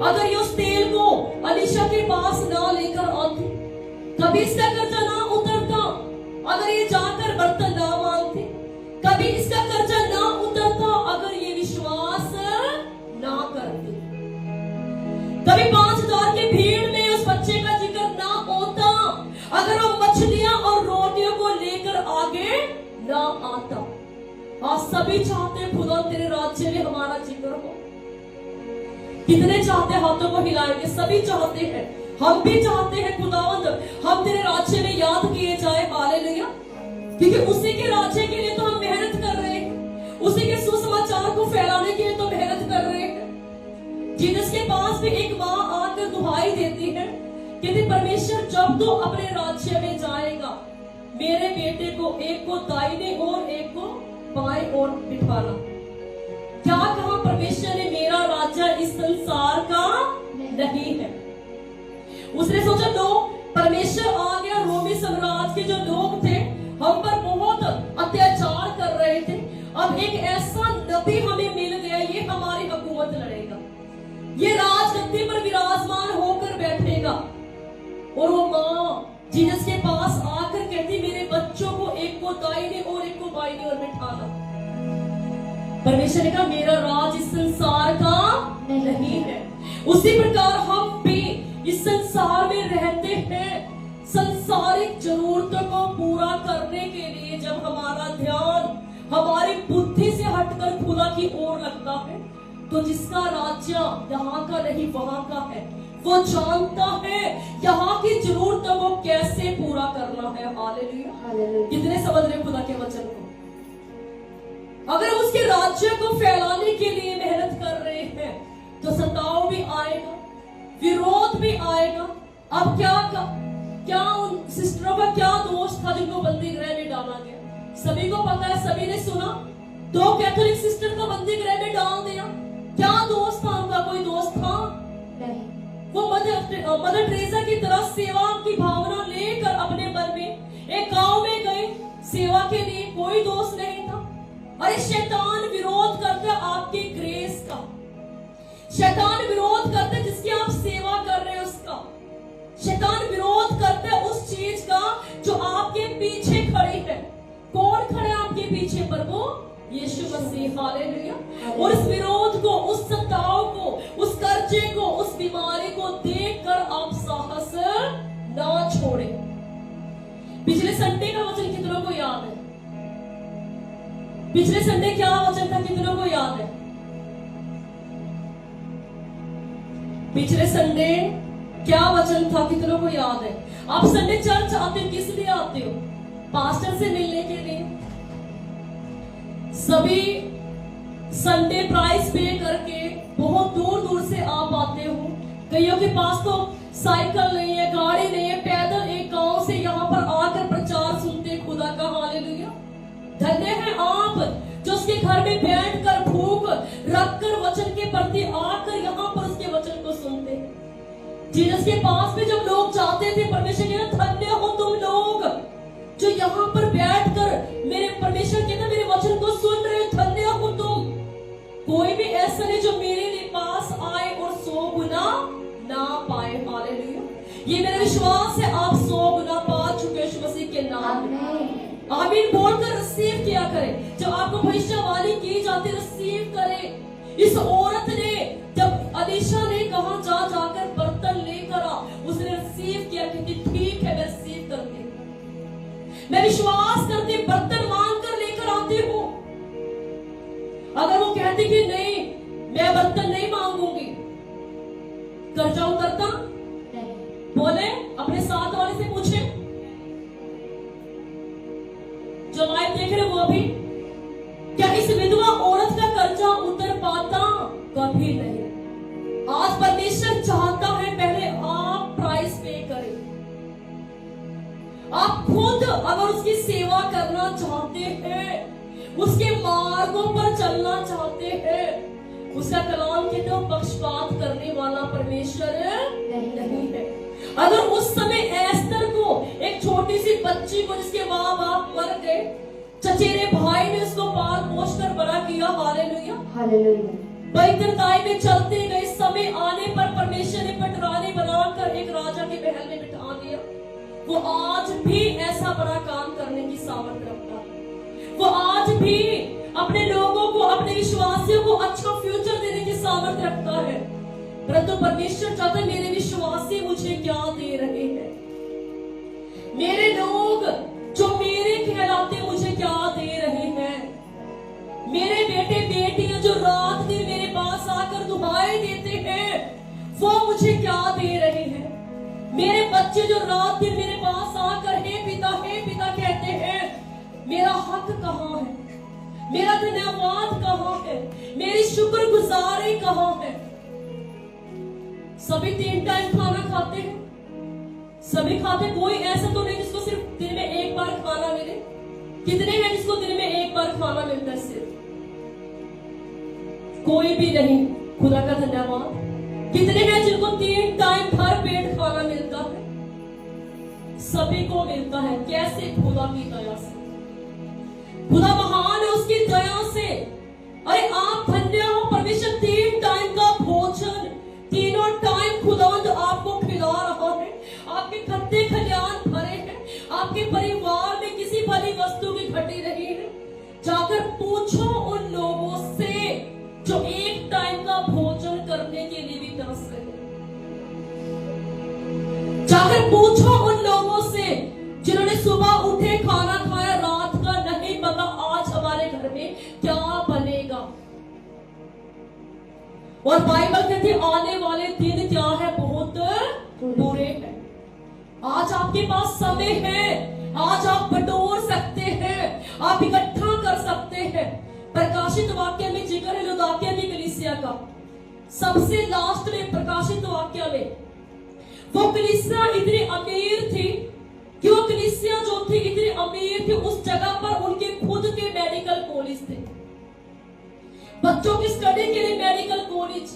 अगर ये उस तेल को अलीशा के पास ना लेकर आती, कभी इसका कर्जा ना उतरता अगर ये जाकर बर्तन ना मांगती, कभी इसका कर्जा ना उतरता अगर ये विश्वास ना करती, कभी 5000 की भीड़ में उस बच्चे का जिक्र ना होता अगर वो मछलियां और रोटियों को लेकर आगे ना आता। आज सभी चाहते हैं खुदा तेरे राज्य में हमारा जिक्र हो। कितने चाहते हैं? हाथों को हिलाएंगे। सभी चाहते हैं, हम भी चाहते हैं खुदावंद हम तेरे राज्य में याद किए जाए। हालेलुया, क्योंकि उसी के राज्य के लिए तो हम मेहनत कर रहे हैं, उसी के सुसमाचार को फैलाने के लिए तो मेहनत कर रहे हैं। जिसके पास भी एक माँ आकर दुहाई देती है, कहती परमेश्वर जब तो अपने राज्य में जाएगा, मेरे बेटे को एक को दाहिने और एक को बाएं ओर बिठाना। क्या कहा परमेश्वर ने? मेरा राज्य इस संसार का नहीं है। उसने सोचा लो परमेश्वर आ गया, रोमी साम्राज्य के जो लोग थे हम पर बहुत अत्याचार कर रहे थे, अब एक ऐसा नबी हमें मिल गया, ये हमारी हुकूमत लड़ेगा, ये राजगद्दी पर विराजमान होकर बैठेगा। और वो माँ जीसस के पास आकर कहती मेरे बच्चों को एक को दाहिने और एक को बाईं ओर बिठाना। परमेश्वर ने कहा मेरा राज इस संसार का नहीं है। उसी प्रकार हम भी इस संसार में रहते हैं, संसारिक जरूरतों को पूरा करने के लिए जब हमारा ध्यान हमारी बुद्धि से हटकर खुदा की ओर लगता है, तो जिसका राज्य यहाँ का नहीं वहां का है, वो जानता है यहाँ की जरूरतों को कैसे पूरा करना है। Hallelujah, hallelujah. कितने समझ रहे खुदा के वचन को? अगर उसके राज्य को फैलाने के लिए मेहनत कर तो सताव भी आएगा, विरोध भी आएगा। अब क्या उन सिस्टरों का क्या दोष था जिनको बंदी गृह में डाला गया? सभी को पता है, सभी ने सुना, 2 कैथोलिक सिस्टर को बंदी गृह में डाल दिया। क्या दोष था उनका? कोई दोष था नहीं। वो मदर टेरेसा की तरह सेवा की भावना लेकर अपने मन में एक गांव में गए सेवा के लिए, कोई दोष नहीं था। अरे शैतान विरोध करता आपकी ग्रेस का, शैतान विरोध करता है जिसकी आप सेवा कर रहे हैं उसका, शैतान विरोध करता है उस चीज का जो आपके पीछे खड़ी है। कौन खड़े है आपके पीछे? प्रभु यीशु मसीह। हालेलुया। और इस विरोध को, उस सताव को, उस कर्जे को, उस बीमारी को देखकर आप साहस ना छोड़े। पिछले संडे का वचन कितनों को याद है? पिछले संडे क्या वचन था, कितनों को याद है? पिछले संडे क्या वचन था, कितनों को याद है? आप संडे चर्च आते हो, किस लिए आते हो? पास्टर से मिलने के लिए। सभी संडे प्राइस पे करके बहुत दूर दूर से आप आते हो। कईयों के पास तो साइकिल नहीं है, गाड़ी नहीं है, पैदल एक गांव से यहाँ पर आकर प्रचार सुनते खुदा का। हालेलुया। धन्य है आप जो उसके घर में बैठकर भूख रखकर वचन के प्रति आकर यहाँ पर उसके वचन को सुनते। जीसस के पास में जब लोग जाते थे, परमेश्वर कहता धन्य हो तुम लोग जो यहाँ पर बैठकर मेरे परमेश्वर कहता मेरे वचन को सुन रहे हो, धन्य हो तुम। कोई भी ऐसा नहीं जो मेरे पास आए और 100 गुना ना पाए। हालेलुया। ये मेरा विश्वास है आप 100 गुना पा चुके यीशु मसीह के नाम में। आमीन बोलकर रिसीव किया करें। जब आपको भविष्यवाणी की जाती रिसीव करें। इस औरत ने जब अलीशा ने कहा जा जाकर बर्तन लेकर आ, उसने रिसीव किया क्योंकि ठीक है मैं रिसीव करती हूँ, मैं विश्वास करती बर्तन मांग कर लेकर आती हूँ। अगर वो कहती कि नहीं मैं बर्तन नहीं मांगूंगी, कर्जा उतरता? बोले अपने साथ वाले से पूछे, जो लाइव देख रहे वो भी, क्या इस विधवा औरत का कर्जा उतर पाता? कभी नहीं। आज परमेश्वर चाहता है पहले आप प्राइस पे करें। आप खुद अगर उसकी सेवा करना चाहते हैं, उसके मार्गों पर चलना चाहते हैं, उसका कलाम कहते हो पक्षपात करने वाला परमेश्वर नहीं है। अगर उस समय एस्तर को, एक छोटी सी बच्ची को जिसके माँ बाप मर गए, चचेरे भाई ने उसको पाल पोष कर बड़ा किया। Hallelujah hallelujah. बैतरताई में चलते गए, समय आने पर परमेश्वर ने पटरानी बनाकर एक राजा के महल में बिठा दिया। वो आज भी ऐसा बड़ा काम करने की सामर्थ्य रखता है। वो आज भी अपने लोगों को, अपने विश्वासियों को अच्छा फ्यूचर देने की सामर्थ्य रखता है। परंतु परमेश्वर चाहता है मेरे विश्वासी मुझे क्या दे रहे हैं, मेरे लोग जो मेरे कहलाते मुझे क्या दे रहे हैं, मेरे बेटे बेटियां जो रात दिन मेरे पास आकर दुआएं देते हैं वो मुझे क्या दे रहे हैं, मेरे बच्चे जो रात दिन मेरे पास आकर हे पिता कहते हैं, मेरा हक कहाँ है, मेरा धन्यवाद कहाँ है, मेरी शुक्रगुजारी कहाँ है। सभी 3 टाइम खाना खाते हैं, सभी खाते, कोई ऐसा तो नहीं जिसको सिर्फ दिन में एक बार खाना मिले। कितने हैं जिसको दिन में एक बार खाना मिलता है? सिर्फ कोई भी नहीं। खुदा का धन्यवाद। कितने हैं जिनको 3 टाइम भर पेट खाना मिलता है? सभी को मिलता है। कैसे? खुदा की दया से। खुदा महान है उसकी दया से। अरे आप धन्य हो, परमेश्वर 3 टाइम का भोजन, तीनों टाइम खुदावंद आपको खिला रहा है। आपके खत्ते खलियान भरे हैं, आपके परिवार में किसी भली वस्तु की घटी नहीं है। जाकर पूछो उन लोगों से जो 1 टाइम का भोजन करने के लिए भी तरस रहे हैं। जाकर पूछो उन लोगों से जिन्होंने सुबह उठे खाना खाया, रात का नहीं पता आज हमारे घर में क्या बनेगा। और बाइबल कहती आने वाले दिन क्या है? बहुत बुरे हैं। आज आपके पास समय है, आज आप बटोर सकते हैं, आप इकट्ठा कर सकते हैं। प्रकाशित वाक्य में जिक्र है लुदाकिया की कलीसिया का, सबसे लास्ट में प्रकाशित वाक्य में वो कलीसिया इतनी अमीर थी कि वो कलीसिया जो थी इतनी अमीर थी, उस जगह पर उनके खुद के मेडिकल कॉलेज थे, बच्चों की स्टडी के लिए मेडिकल कॉलेज,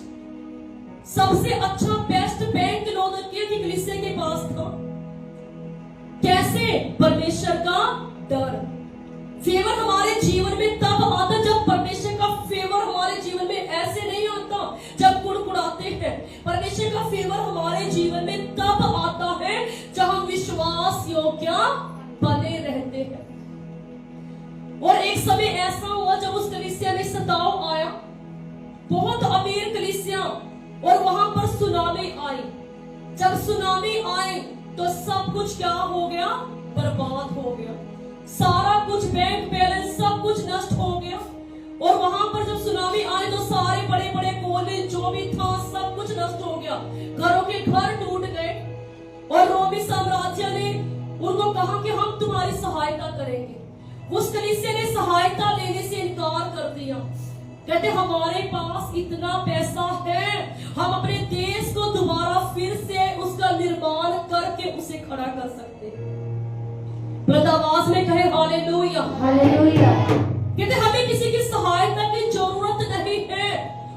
सबसे अच्छा बेस्ट बैंक लौदकिया की कलीसिया के पास था। कैसे? परमेश्वर का डर। फेवर हमारे जीवन में तब आता जब परमेश्वर का फेवर हमारे जीवन में ऐसे नहीं आता जब कुड़कुड़ाते हैं। परमेश्वर का फेवर हमारे जीवन में तब आता है जब हम विश्वास योग्य बने रहते हैं। और एक समय ऐसा हुआ जब उस कलीसिया में सताव आया, बहुत अमीर कलीसिया, और वहां पर सुनामी आई। जब सुनामी आई तो सब कुछ क्या हो गया? बर्बाद हो गया। सारा कुछ बैंक बैलेंस सब कुछ नष्ट हो गया। और वहां पर जब सुनामी आई तो सारे बड़े बड़े कॉलेज जो भी था सब कुछ नष्ट हो गया, घरों के घर टूट गए। और रोमी साम्राज्य ने उनको कहा कि हम तुम्हारी सहायता करेंगे। उस कलीसिया ने सहायता लेने से इनकार कर दिया। कहते हमारे पास इतना पैसा है, हम अपने देश को दोबारा फिर से उसका निर्माण करके उसे खड़ा कर सकते हैं। आवाज में कहे हालेलुया, हालेलुया। कहते हमें किसी की सहायता की जरूरत नहीं है।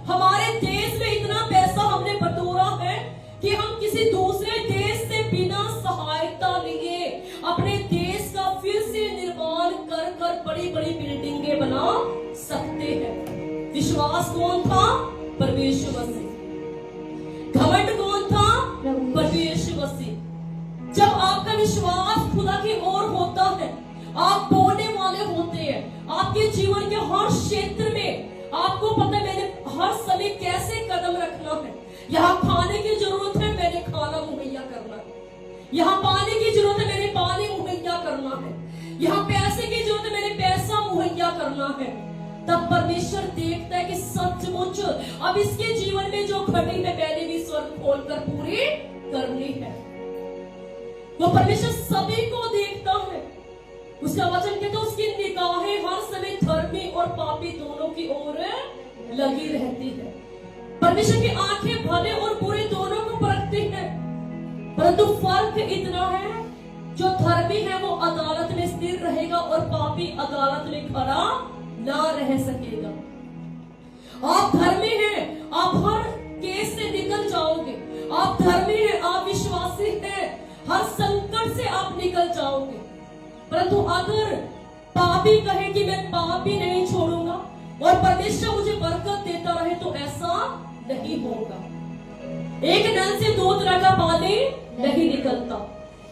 हमारे देश में इतना पैसा हमने बटोरा है कि हम किसी दूसरे देश से बिना सहायता लिए अपने देश का फिर से निर्माण कर कर बड़ी बड़ी बिल्डिंगें बना सकते हैं। विश्वास कौन था? परमेश्वर मसीह। घमंड कौन था? परमेश्वर मसीह। जब आपका विश्वास खुदा की ओर होता है, आप बोलने वाले होते हैं। आपके जीवन के हर क्षेत्र में आपको पता है मैंने हर समय कैसे कदम रखना है। यहाँ खाने की जरूरत है, मैंने खाना मुहैया करना है। यहाँ पानी की जरूरत है, मैंने पानी मुहैया करना है। यहाँ पैसे की जरूरत है, मैंने पैसा मुहैया करना है। तब परमेश्वर देखता है कि सचमुच अब इसके जीवन में जो घटी है मैंने भी स्वर्ग खोलकर पूरी करनी है। वो परमेश्वर सभी को देखता है। उसका वचन कहता है उसकी निगाहें हर समय धर्मी और पापी दोनों की ओर लगी रहती है। परमेश्वर की आंखें भले और बुरे दोनों को परखती हैं, परंतु फर्क इतना है जो धर्मी है वो अदालत में स्थिर रहेगा और पापी अदालत में खड़ा ना रह सकेगा। आप धर्मी हैं, आप हर केस से निकल जाओगे। आप धर्मी हैं, आप विश्वासी हैं, हर संकट से आप निकल जाओगे। परंतु अगर पापी कहे कि मैं पाप भी नहीं छोड़ूंगा और परमेश्वर मुझे बरकत देता रहे, तो ऐसा नहीं होगा। एक नल से दो तरह का पानी नहीं निकलता,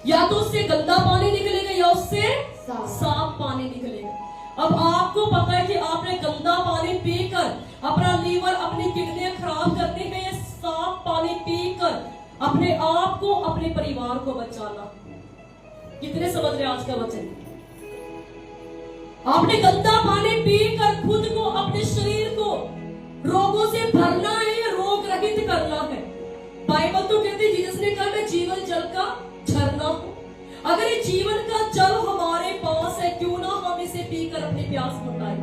या तो उससे गंदा पानी निकलेगा या उससे साफ पानी निकलेगा। अब आपको पता है कि आपने गंदा पानी पीकर अपना लीवर, अपनी किडनियां खराब करनी है, या साफ पानी पीकर अपने आप को, अपने परिवार को बचाना। कितने समझ रहे आज का वचन? आपने गंदा पानी पीकर खुद को, अपने शरीर को रोगों से भरना है या रोग रहित करना है। बाइबल तो कहती है जीसस ने कहा मैं जीवन जल का झरना हूं। अगर ये जीवन का जल हमारे पास है, क्यों ना हम इसे पीकर अपनी प्यास मिटाएं।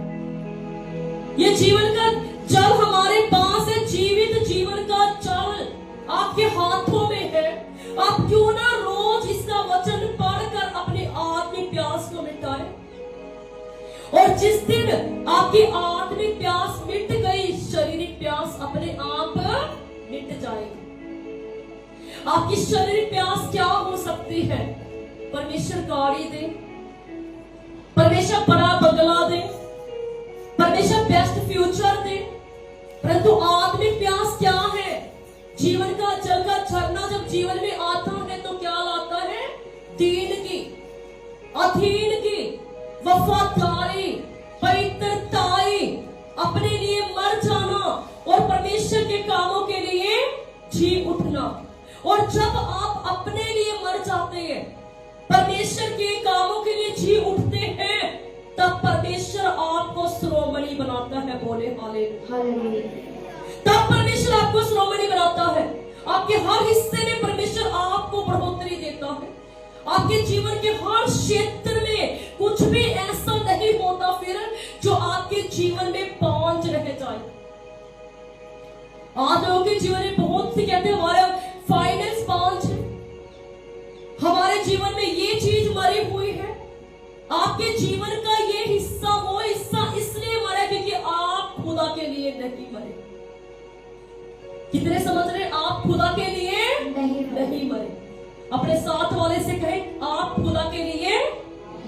ये जीवन का जल हमारे पास है, जीवित जीवन का जल आपके हाथों में है। आप क्यों ना रोज इसका वचन पढ़कर अपनी आत्मिक प्यास को मिटाएं। और जिस दिन आपकी आत्मिक प्यास मिट गई, शारीरिक प्यास अपने आप मिट जाएगी। आपकी शारीरिक प्यास क्या हो सकती है? परमेश्वर गाड़ी दे, परमेश्वर बड़ा बंगला दे, परमेश्वर बेस्ट फ्यूचर दे, परंतु आत्मिक प्यास क्या है? जीवन का जल का झरना जब जीवन में आता है तो क्या लाता है? दीन की, अधीन की, वफादारी, पवित्रताई, अपने लिए मर जाना और परमेश्वर के कामों के लिए जी उठना। और जब आप अपने लिए मर जाते हैं, परमेश्वर के कामों के लिए जी उठते हैं, तब परमेश्वर आपको श्रोमणी बनाता है। बोले हालेलुया। तब परमेश्वर आपको श्रोमणी बनाता है। आपके हर हिस्से में परमेश्वर आपको बढ़ोतरी देता है। आपके जीवन के हर क्षेत्र में कुछ भी ऐसा नहीं होता फिर जो आपके जीवन में बांझ रह जाए। आज लोगों के जीवन में बहुत सी कहते हैं हमारे फाइनेंस बांझ है, हमारे जीवन में ये चीज मरी हुई है। आपके जीवन का ये हिस्सा वो हिस्सा इसलिए मरा क्योंकि आप खुदा के लिए नहीं मरे। कितने समझ रहे? आप खुदा के लिए नहीं मरे। अपने साथ वाले से कहें, आप खुदा के लिए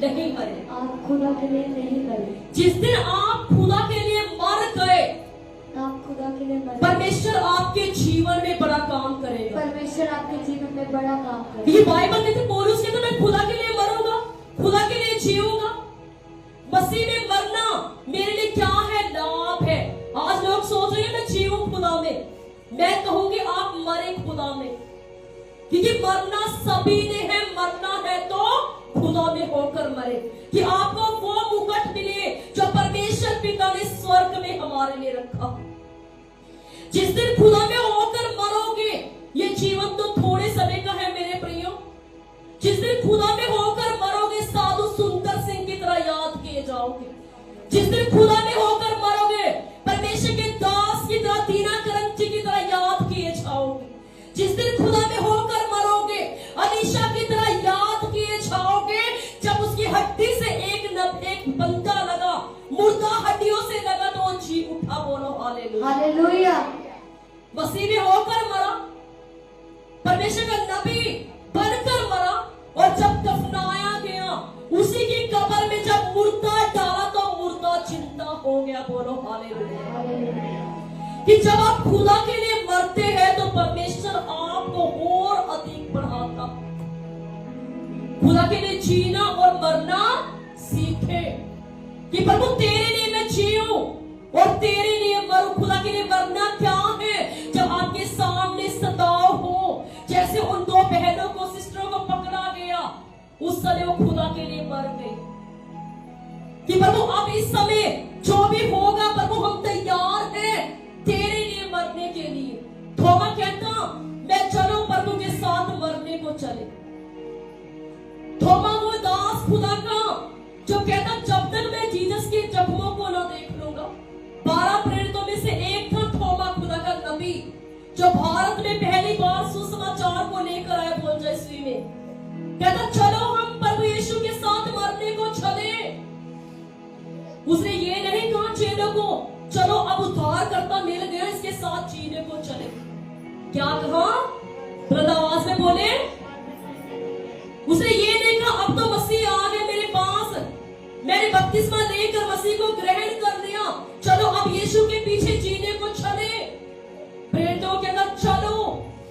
नहीं मरे। आप खुदा के लिए नहीं मरे। जिस दिन आप खुदा के लिए मर गए, आप खुदा के लिए मरे, परमेश्वर आपके जीवन में बड़ा काम करेगा। परमेश्वर आपके जीवन में बड़ा काम करेगा। ये बाइबल कहते, पौलुस कहते, मैं खुदा के लिए मरूंगा, खुदा के लिए जीऊंगा। मसीह में मरना मेरे लिए क्या है? लाभ है। आज लोग सोच रहे हैं मैं जीऊं खुदा में, मैं कहूंगी आप मरे खुदा में, क्योंकि मरना सभी ने है। मरना है तो खुदा में होकर मरे, कि आपको वो मुकुट मिले जो परमेश्वर पिता ने स्वर्ग में हमारे लिए रखा। जिस दिन खुदा में होकर मरोगे, ये जीवन तो थोड़े समय का है मेरे प्रियो। जिस दिन खुदा में होकर मरोगे, साधु सुंदर सिंह की तरह याद किए जाओगे। जिस दिन खुदा में होकर मरोगे, परमेश्वर के दास की तरह, दीना करंची की तरह याद किए जाओगे। जिस दिन खुदा में होकर मरोगे, अलीशा की तरह याद किए जाओगे, जब उसकी हड्डी से एक बंदा लगा, मुर्दा हड्डियों से लगा तो वो जी उठा। बोलो हालेलुया, हालेलुया। मसीह में होकर मरा, परमेश्वर का नबी बनकर मरा, और जब दफनाया गया, उसी की कब्र में जब मुर्दा डाला तो मुर्दा जिंदा हो गया। बोलो हालेलुया। कि जब आप खुदा के लिए मरते हैं तो परमेश्वर आपको और अधिक बढ़ाता। खुदा के लिए जीना और मरना सीखे, कि प्रभु तेरे लिए मैं जीऊं और तेरे लिए मरूं। खुदा के लिए मरना क्या है? जब आपके सामने सताव हो, जैसे उन दो बहनों को, सिस्टरों को पकड़ा गया, उस समय वो खुदा के लिए मर गई, कि प्रभु अब इस समय जो भी होगा प्रभु हम तैयार हैं तेरे लिए मरने के लिए। थोमा कहता, मैं चलो प्रभु के साथ मरने को चले। थोमा वो दास खुदा का जो कहता, जब तक मैं जीसस के जख्मों को न देख लूंगा। 12 प्रेरितों में से एक था थोमा, खुदा का नबी, जो भारत में पहली बार सुसमाचार को लेकर आया बोल ईस्वी में। कहता, चलो हम प्रभु यीशु के साथ मरने को चले। उसने ये नहीं कहा चेलों को, चलो अब उद्धारकर्ता मिल गया, इसके साथ जीने को चले। क्या कहा? बुलंद आवाज में बोले। उसने ये नहीं कहा अब तो मसीह आ गए मेरे पास, मैंने बपतिस्मा लेकर मसीह को ग्रहण कर लिया, चलो अब यीशु के पीछे जीने को चले। प्रेरितों के अंदर, चलो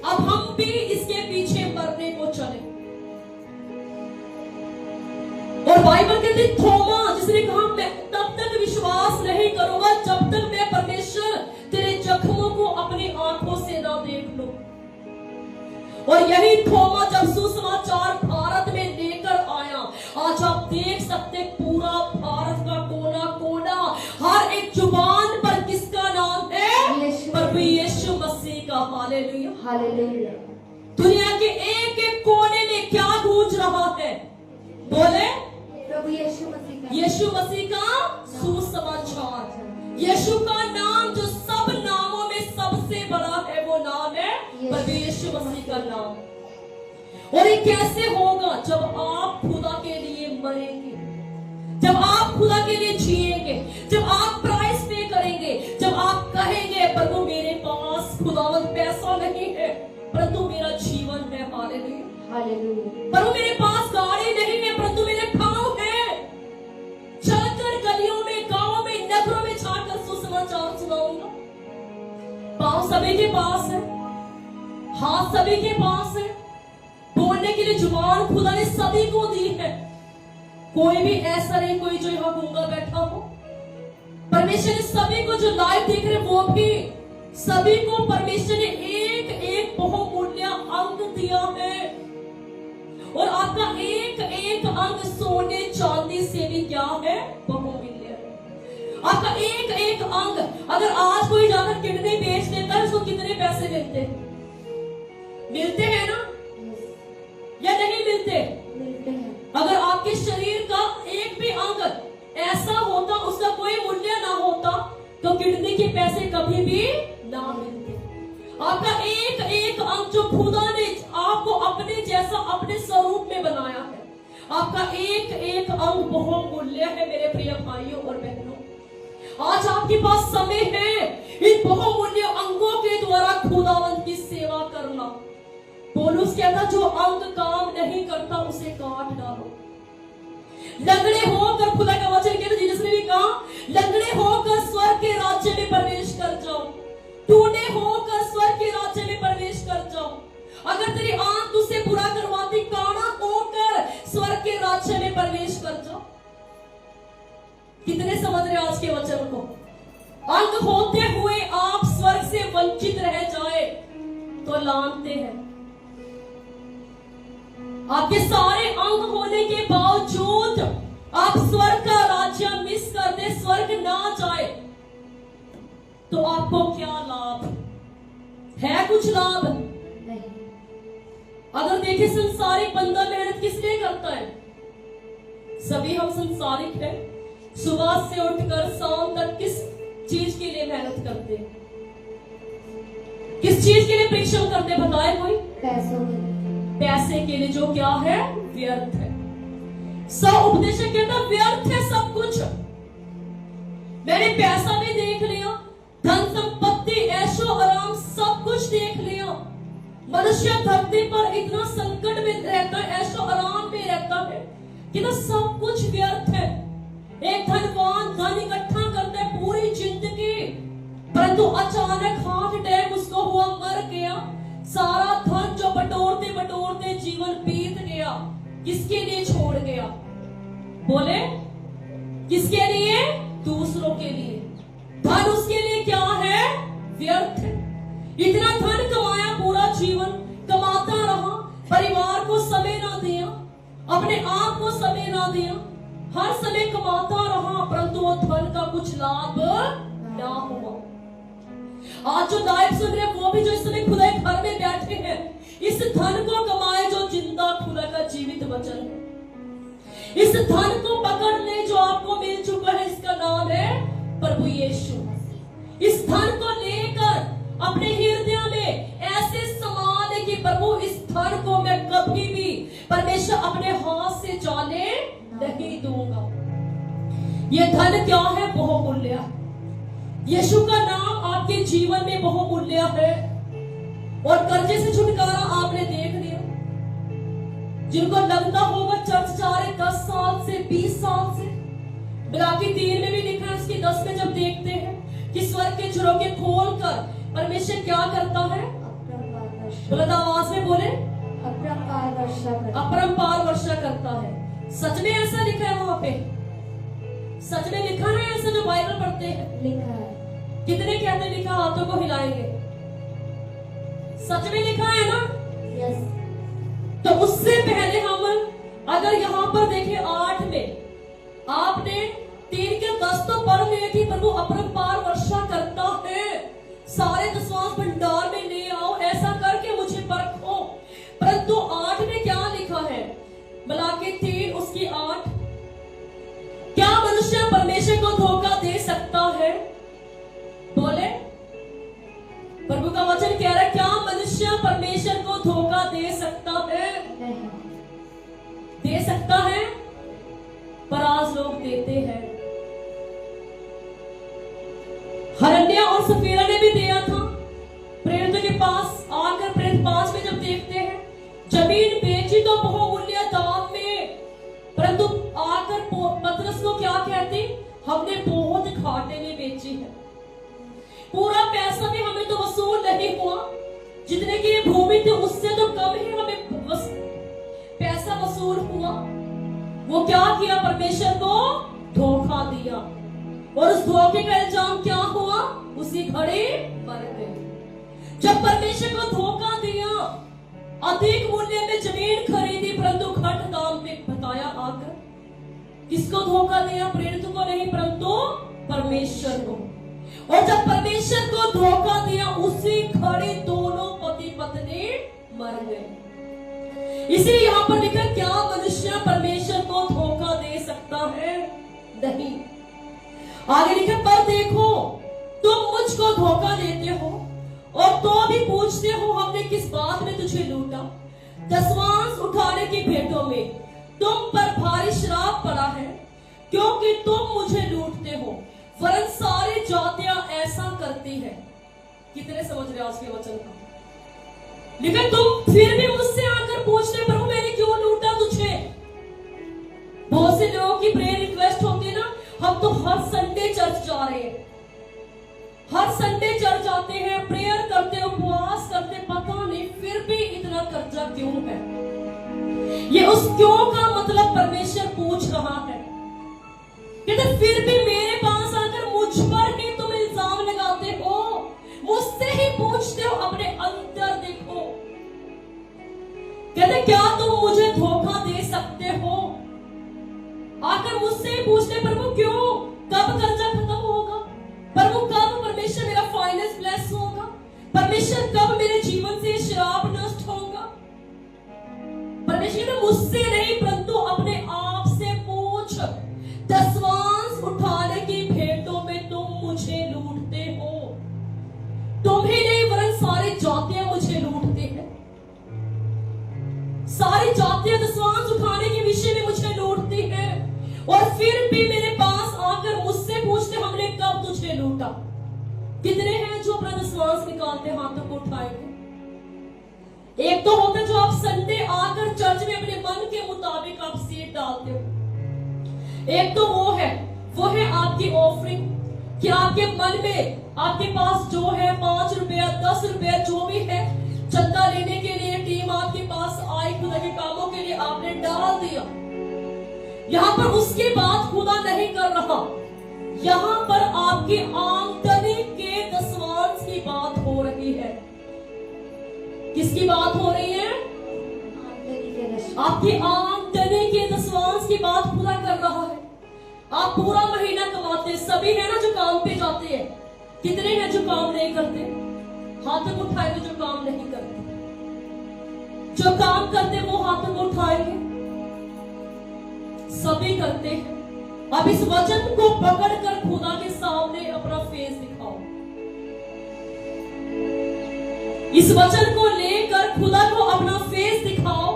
अब हम भी इसके पीछे मरने को चले। और बाइबल कहती, थोमा जिसने कहा, मैं तब तक विश्वास नहीं करूंगा जब तक मैं परमेश्वर तेरे जख्मों को अपनी आंखों से ना देख लूं। और यही थोमा जब सुसमाचार भारत में लेकर आया, आज आप देख सकते पूरा भारत का कोना कोना, हर एक जुबान पर किसका नाम है? प्रभु यीशु मसीह का। Hallelujah, hallelujah. दुनिया के एक एक कोने में क्या गूंज रहा है? बोले, प्रभु यीशु मसीह का, यीशु मसीह का सुसमाचार। यीशु का नाम जो सब नामों में सबसे बड़ा है, वो नाम है प्रभु यीशु मसीह का नाम। और ये कैसे होगा? जब आप खुदा के लिए मरेंगे, जब आप खुदा के लिए जिएंगे, जब आप प्राइस पे करेंगे, जब आप कहेंगे प्रभु मेरे पास खुदावंद पैसा नहीं है परंतु मेरा जीवन है। Hallelujah, hallelujah. प्रभु मेरे पास गाड़ी नहीं है परंतु मेरे पाँव है, चलकर गलियों में, गांवों में, नगरों में जाकर सुसमाचार सुनाऊंगा। पाँव सभी के पास है, हाथ सभी के पास है, बोलने के लिए जुबान खुदा ने सभी को दी है। कोई भी ऐसा नहीं कोई जो यहाँ गूंगा बैठा हो। परमेश्वर ने सभी को, जो लाइव देख रहे वो भी, सभी को परमेश्वर ने एक एक बहुमूल्य अंग दिया है। और आपका एक एक अंग सोने चांदी से भी क्या है? बहुमूल्य है। आपका एक एक अंग, अगर आज कोई जाकर किडनी बेच देता है, उसको कितने पैसे मिलते हैं? मिलते हैं ना, या नहीं मिलते? मिलते हैं। अगर आपके शरीर का एक भी अंग ऐसा होता, उसका कोई मूल्य ना होता, तो किडनी के पैसे कभी भी ना मिलते। आपका एक एक अंग जो खुदा ने आपको अपने जैसा अपने स्वरूप में बनाया है, आपका एक एक अंग बहुमूल्य है मेरे प्रिय भाइयों और बहनों। आज आपके पास समय है इन बहुमूल्य अंगों के द्वारा खुदावंत की सेवा करना। पौलुस कहता जो अंग काम नहीं करता उसे काट डालो। लंगड़े होकर, खुदा का वचन कहता जिसने भी कहा लंगड़े होकर स्वर्ग के राज्य में प्रवेश कर जाओ, टूटे होकर स्वर्ग के राज्य में प्रवेश कर जाओ। अगर तेरी आंख तुझसे बुरा करवाती, काना होकर स्वर्ग के राज्य में प्रवेश कर जाओ। कितने समझ रहे आज के वचन को? अंग होते हुए आप स्वर्ग से वंचित रह जाए तो लानते हैं। आपके सारे अंग होने के बावजूद आप स्वर्ग का राज्य मिस कर दे, स्वर्ग ना जाए तो आपको क्या लाभ है? कुछ लाभ नहीं। अगर देखे संसारिक बंदा मेहनत किस लिए करता है? सभी हम संसारिक हैं। सुबह से उठकर शाम तक किस चीज के लिए मेहनत करते हैं? किस चीज के लिए परिश्रम करते? बताए कोई? पैसों के लिए। पैसे के लिए, जो क्या है? व्यर्थ है। सब उपदेशक कहता व्यर्थ है सब कुछ। मैंने पैसा भी देख लिया, धन संपत्ति, ऐशो आराम सब कुछ देख लिया। मनुष्य धरती पर इतना संकट में रहता है, ऐशो आराम में रहता है कि ना सब कुछ व्यर्थ है। एक धनवान धन इकट्ठा करता है पूरी जिंदगी, परंतु अचानक हार्ट अटैक उसको हुआ, मर गया। सारा धन जो बटोरते बटोरते जीवन बीत गया, किसके लिए छोड़ गया? बोले किसके लिए? दूसरों के लिए। धन उसके लिए क्या है? व्यर्थ है। इतना धन कमाया, पूरा जीवन कमाता रहा, परिवार को समय ना दिया, अपने आप को समय ना दिया, हर समय कमाता रहा, परंतु वो धन का कुछ लाभ ना हुआ। आज जो लाइव सुन रहे वो भी जो इस समय खुदा घर में बैठे हैं, इस धन को कमाए जो जिंदा खुदा का जीवित वचन है। इस धन को पकड़ ले जो आपको मिल चुका है, इसका नाम है प्रभु यीशु। इस धन को लेकर अपने हृदय में ऐसे समा ले कि प्रभु इस धन को मैं कभी भी परमेश्वर अपने हाथ से जाने नहीं दूंगा। ये धन क्या है? बहुमूल्य। यीशु का नाम आपके जीवन में बहुमूल्य है। और कर्जे से छुटकारा आपने देख लिया। जिनको लगता होगा चर्च जा रहे 10 साल से 20 साल से, मलाकी 3 में भी लिखा है, उसकी 10 में जब देखते हैं कि स्वर्ग के झरोखे खोलकर परमेश्वर क्या करता है? बुलंद आवाज में बोले, अपरंपार वर्षा करता है। सच में ऐसा लिखा है वहां पे? सच में लिखा है ऐसा जो बाइबल पढ़ते हैं? लिखा है। कितने कहते लिखा? हाथों को हिलाएंगे। सच में लिखा है ना? यस। तो उससे पहले हम अगर यहाँ पर देखें 8 में आपने 3 के 10 तो पढ़ लिए कि प्रभु अपरंपार वर्षा करता है, सारे दशवांश भंडार में ले आओ, ऐसा करके मुझे परखो। परंतु 8 में क्या लिखा है? मलाकी 3 उसकी 8, क्या मनुष्य परमेश्वर को धोखा दे सकता है? बोले, प्रभु का वचन कह रहा है क्या मनुष्य परमेश्वर को धोखा दे सकता है? नहीं। दे सकता है, पर आज लोग देते हैं। हरन्या और सफीरा ने भी दिया था। प्रेरितों के पास आकर प्रेरित 5 में जब देखते हैं जमीन बेची तो बहुमूल्य दाम में, परंतु आकर पतरस को क्या कहती? हमने बहुत घाटे में बेची है। पूरा पैसा भी हमें तो वसूल नहीं हुआ, जितने की ये भूमि थी उससे तो कम ही हमें पैसा वसूल हुआ। वो क्या किया? परमेश्वर को धोखा दिया, और उस धोखे का इल्जाम क्या हुआ? उसी घड़ी मर गए। जब परमेश्वर को धोखा दिया, अधिक मूल्य में जमीन खरीदी, परंतु घट दाम में बताया आकर। किसको धोखा दिया? प्रेरित को नहीं, परंतु परमेश्वर को। और जब परमेश्वर को धोखा दिया, उसी घड़ी दोनों पति पत्नी मर गए। इसलिए यहाँ पर लिखा, क्या मनुष्य परमेश्वर को धोखा दे सकता है? नहीं। आगे लिखा, पर देखो तुम मुझको धोखा देते हो और तो भी पूछते हो हमने किस बात में तुझे लूटा। दसवांश उठाने की भेंटों में तुम पर भारी श्राप पड़ा है, क्योंकि तुम मुझे लूटते हो, वरन सारी जातियां ऐसा करती है। कितने समझ रहे हो आज के वचन का? लेकिन तुम फिर भी मुझसे आकर पूछते प्रभु मैंने क्यों लूटा तुझे। बहुत से लोगों की प्रेयर रिक्वेस्ट होती है ना, हम तो हर संडे चर्च जा रहे हैं, हर संडे चर्च आते हैं, प्रेयर करते, उपवास करते, पता नहीं फिर भी इतना कर्जा क्यों है। ये उस क्यों का मतलब परमेश्वर पूछ रहा है। कहते फिर भी मेरे पास आकर मुझ पर ही तुम इल्जाम लगाते हो, मुझसे ही पूछते हो, अपने अंदर देखो। कहते क्या तुम मुझे धोखा दे सकते हो? आकर मुझसे ही पूछते प्रभु क्यों, कब कर्जा खत्म होगा, प्रभु कब परमेश्वर मेरा फाइनेंस ब्लेस होगा, परमेश्वर कब मेरे जीवन से श्राप नष्ट होगा। परमेश्वर मुझसे नहीं परंतु अपने आप से पूछ। दसवांश उठाने की भेंटों में तुम मुझे लूटते हो, तुम ही नहीं वरन सारी जातियां मुझे लूटते हैं। सारी जातियां दसवांश उठाने के विषय में मुझे लूटती हैं, और फिर भी मेरे पास आकर मुझसे पूछते हमने कब तुझे लूटा। कितने हैं जो अपना दसवांश निकालते हाथों को उठाएंगे? एक तो होता है जो आप संडे आकर चर्च में अपने मन के मुताबिक आप सीट डालते हो, एक तो वो है आपकी ऑफरिंग, कि आपके मन में आपके पास जो है 5 रुपया 10 रुपया जो भी है चंदा लेने के लिए टीम आपके पास आई, खुदा के कामों के लिए आपने डाल दिया। यहाँ पर उसके बाद खुदा नहीं कर रहा, यहाँ पर आपकी आमदनी के दसवांश की बात हो रही है। किसकी बात हो रही है? आपकी आमदनी के दसवांश की बात खुदा कर रहा है। आप पूरा महीना कमाते, सभी है ना जो काम पे जाते हैं, कितने हैं जो काम नहीं करते? हाथ को उठाएंगे जो काम नहीं करते, जो काम करते वो हाथ को उठाएंगे, सभी करते हैं। अब इस वचन को पकड़कर खुदा के सामने अपना फेस दिखाओ, इस वचन को लेकर खुदा को अपना फेस दिखाओ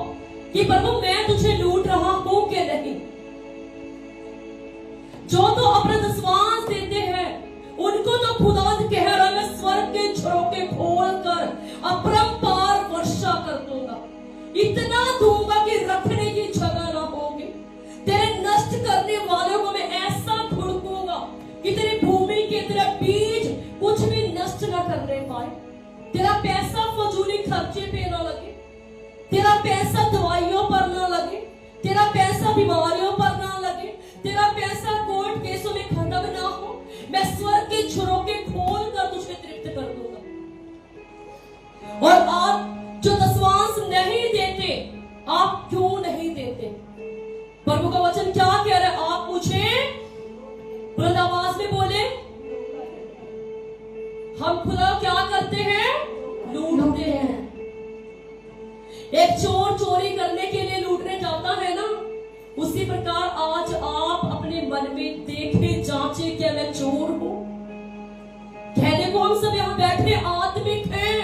कि प्रभु मैं तुझे लूट रहा हूं कि नहीं। जो तो अपना दसवांश देते हैं उनको तो खुदा कह रहा मैं स्वर्ग के झरोखे खोल कर अपरंपार वर्षा कर दूंगा, इतना दूंगा कि रखने की जगह ना होगी। तेरे नष्ट करने वालों को मैं ऐसा घुड़कूंगा कि तेरी भूमि के तेरा बीज कुछ भी नष्ट ना करने पाए। तेरा पैसा फजूली खर्चे पे ना लगे, तेरा पैसा दवाइयों पर ना लगे, तेरा पैसा बीमारियों पर ना लगे, तेरा पैसा कोर्ट केसों में खत्म ना हो। मैं स्वर्ग के झरोखे खोल कर तुझे तृप्त कर दूंगा। और आप जो दसवांश नहीं देते, आप क्यों नहीं देते? प्रभु का वचन क्या कह रहा है? आप मुझे बुलंद आवाज में बोले, हम खुदा क्या करते हैं? लूटते हैं। एक चोर चोरी करने के लिए लूटने जाता है ना, उसी प्रकार आज आप अपने मन में देखे जांचे क्या मैं चोर हूं। कहने को हम सब यहां बैठे आत्मिक हैं,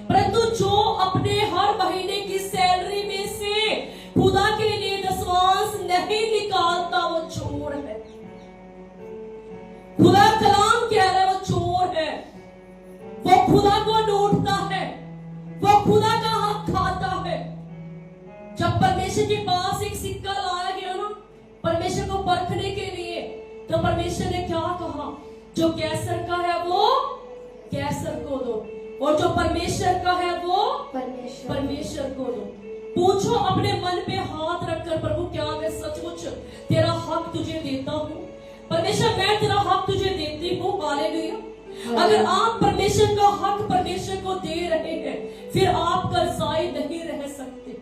परंतु जो अपने हर महीने की सैलरी में से खुदा के लिए दसवांश नहीं निकालता वो चोर है। खुदा कलाम कह रहा है वो चोर है, वो खुदा को लूटता है, वो खुदा का हक खाता है। जब परमेश्वर के पास एक सिक्का लाया गया ना परमेश्वर को परखने के लिए, तो परमेश्वर ने क्या कहा? जो कैसर का है वो कैसर को दो, और जो परमेश्वर का है वो परमेश्वर को दो। पूछो अपने मन पे हाथ रखकर, प्रभु क्या मैं सचमुच तेरा हक तुझे देता हूँ? परमेश्वर मैं तेरा हक तुझे देती हूँ। हालेलुया। अगर आप परमेश्वर का हक परमेश्वर को दे रहे हैं, फिर आप कर्जाई नहीं रह सकते।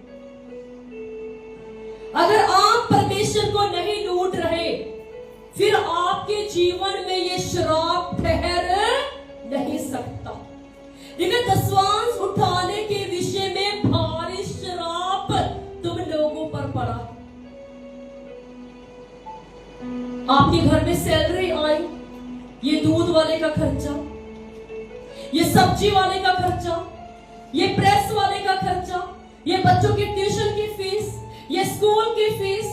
अगर आप परमेश्वर को नहीं लूट रहे, फिर आपके जीवन में ये श्राप ठहर नहीं सकता। लेकिन दसवांश उठाने के विषय में भारी श्राप तुम लोगों पर पड़ा। आपके घर में सैलरी आई, ये दूध वाले का खर्चा, ये सब्जी वाले का खर्चा, ये प्रेस वाले का खर्चा, ये बच्चों की ट्यूशन की फीस, ये स्कूल की फीस,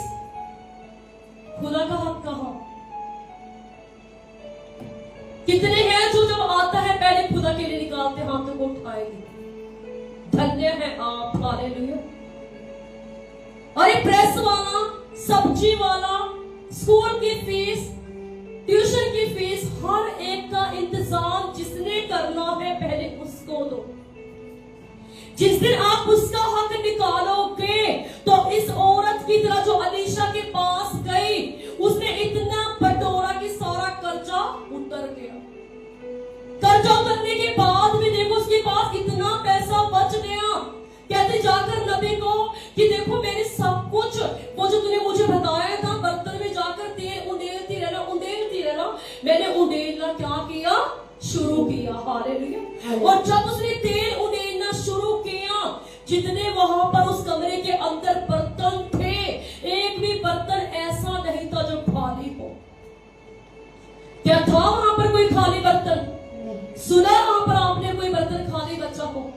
खुदा का हक कहां? कितने हैं जो जब आता है पहले खुदा के लिए निकालते हाथों को उठाएंगे। धन्य है आप, हालेलुया। और ये प्रेस वाला, सब्जी वाला, स्कूल की फीस, ट्यूशन की फीस, हर एक का इंतजाम जिसने करना है पहले उसको दो। जिस दिन आप उसका हक निकालोगे तो इस औरत की तरह जो अलीशा के पास गई, उसने इतना बटोरा कि सारा कर्जा उतर गया। कर्जा उतरने के बाद भी देखो उसके पास इतना पैसा बच गया। कहते जाकर नबी को कि देखो मैंने सब कुछ, वो जो तूने मुझे बताया था, बर्तन में जाकर तेल उंडेलती रहना, मैंने उंडेलना क्या किया? शुरू किया। हालेलुया। और जब उसने तेल उंडेलना शुरू किया, जितने वहां पर उस कमरे के अंदर बर्तन थे, एक भी बर्तन ऐसा नहीं था जो खाली हो। क्या था वहां पर कोई खाली बर्तन? सुना वहां पर आपने कोई बर्तन खाली बचा हो?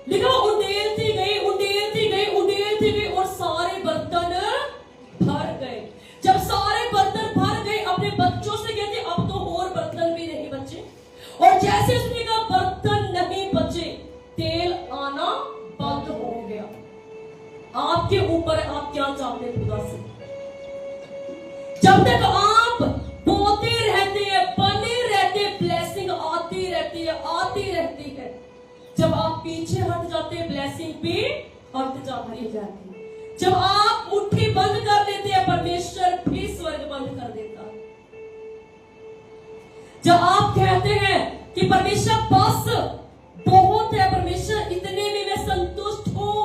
लिखा उंडेलती गई और सारे बर्तन भर गए। जब सारे बर्तन भर गए, अपने बच्चों से कहते अब तो और बर्तन भी नहीं बचे। और जैसे उसने कहा बर्तन नहीं बचे, तेल आना बंद हो गया। आपके ऊपर आप क्या चाहते हैं खुदा से? जब तक आप बोते रहते हैं, बने रहते, ब्लेसिंग आती रहती है। जब आप पीछे हट जाते हैं, ब्लेसिंग भी हट जाती है। जब आप मुट्ठी बंद कर देते हैं, परमेश्वर भी स्वर्ग बंद कर देता है। जब आप कहते हैं कि परमेश्वर बस बहुत है, परमेश्वर इतने में मैं संतुष्ट हूं,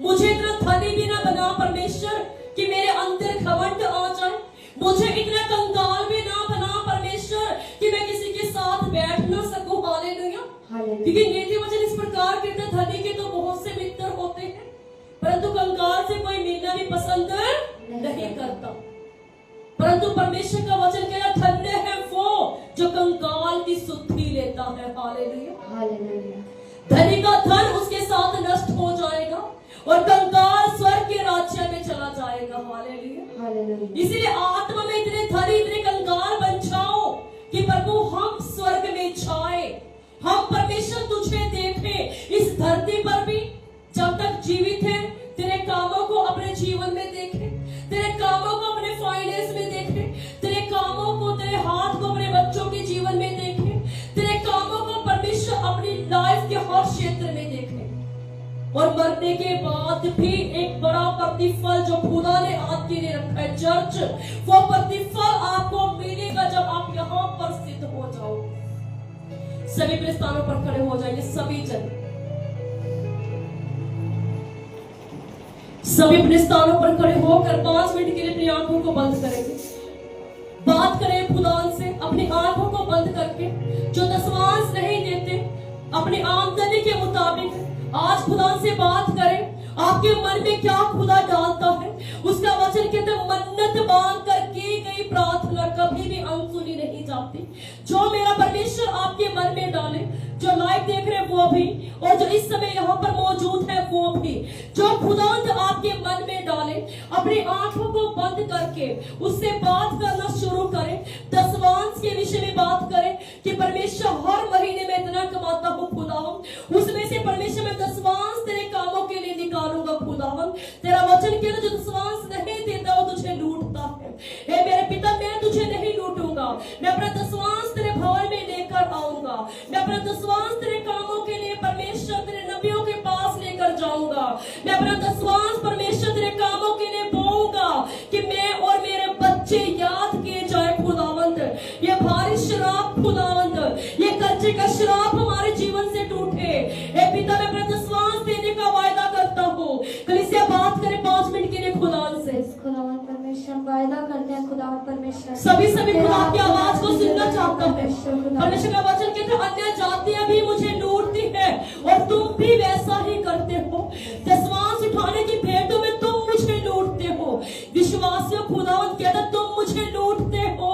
मुझे इतना धनी भी ना बना परमेश्वर कि मेरे अंदर घमंड आ जाए, मुझे इतना कंगाल भी ना बना परमेश्वर कि मैं किसी के साथ बैठ ना सकूं। हालेलुया। क्योंकि नीति वचन इस प्रकार कहते हैं, धनी के तो बहुत से मित्र होते हैं, परंतु कंगाल से कोई मिलना भी पसंद नहीं करता। परंतु परमेश्वर का वचन कहता है, धन्य है वो जो कंगाल की सुधि लेता है। हालेलुया। धनी का धन उसके साथ नष्ट हो जाएगा और कंगाल स्वर्ग के राज्य में चला जाएगा। हालेलुया। इसीलिए आत्मा में इतने धनी, इतने कंगाल बन जाओ कि प्रभु हम स्वर्ग में जाए, हम परमेश्वर तुझे देखें इस धरती पर भी। जब तक जीवित है, तेरे कामों को अपने जीवन में देखें, तेरे कामों को अपने फाइनेंस में देखें, तेरे कामों को, तेरे हाथ को अपने बच्चों के जीवन में देखें, तेरे कामों को परमेश्वर अपनी लाइफ के हर क्षेत्र में देखें। और मरने के बाद भी एक बड़ा प्रतिफल जो खुदा ने आपके लिए रखा है चर्च, वो प्रतिफल आपको मिलेगा जब आप यहाँ पर स्थित हो जाओ। सभी अपने स्थानों पर खड़े हो जाएंगे, सभी अपने स्थानों पर खड़े होकर 5 मिनट के लिए अपनी आंखों को बंद करेंगे। बात करें खुदा से अपनी आंखों को बंद करके। जो दशमांश नहीं देते अपनी आमदनी के मुताबिक, आज खुदा से बात करें। आपके मन में क्या खुदा डालता है? उसका वचन कहते हैं, मन्नत बांध कर की गई प्रार्थना कभी भी अनसुनी नहीं जाती। जो मेरा परमेश्वर आपके मन में डाले, जो लाइव देख रहे हैं वो भी, और जो इस समय यहाँ पर मौजूद है वो भी, जो खुदा आपके मन में डाले, अपनी आंखों को बंद करके उससे बात करना शुरू करें। दशमांश के विषय में बात करें कि परमेश्वर हर महीने में इतना कमाता हूँ खुदावंद, उसमें से परमेश्वर मैं दशमांश तेरे कामों के लिए निकालूंगा खुदावंद। तेरा वचन कहता है, जो दशमांश नहीं देता वो तुझे लूटता है। हे मेरे पिता, मैं तुझे नहीं लूटूंगा, मैं अपना दशमांश तेरे भवन में लेकर आऊंगा, मैं अपना दशमांश तेरे कामों के लिए परमेश्वर तेरे नबियों के पास लेकर जाऊंगा, मैं अपना दशमांश परमेश्वर तेरे कामों के लिए बोऊंगा कि मैं और मेरे बच्चे याद किए जाए खुदावंद। ये भारी श्राप खुदावंद, ये कर्जे का श्राप हमारे जीवन से टूटे। हे पिता, मैं अपना दशमांश देने का वायदा करता हूँ। कलीसिया बात करे 5 मिनट के लिए खुदा से। खुदावंद परमेश्वर वायदा करते हैं, खुदावंद परमेश्वर सभी खुदा की आवाज को सुनना चाहता है। परमेश्वर का वचन कहते हैं, अन्य जातियां भी मुझे लूटती है और तुम भी वैसा ही करते हो। दशमांश उठाने की भेंटों में तुम मुझे लूटते हो। विश्वासियों, खुदावंद कहता तुम मुझे लूटते हो।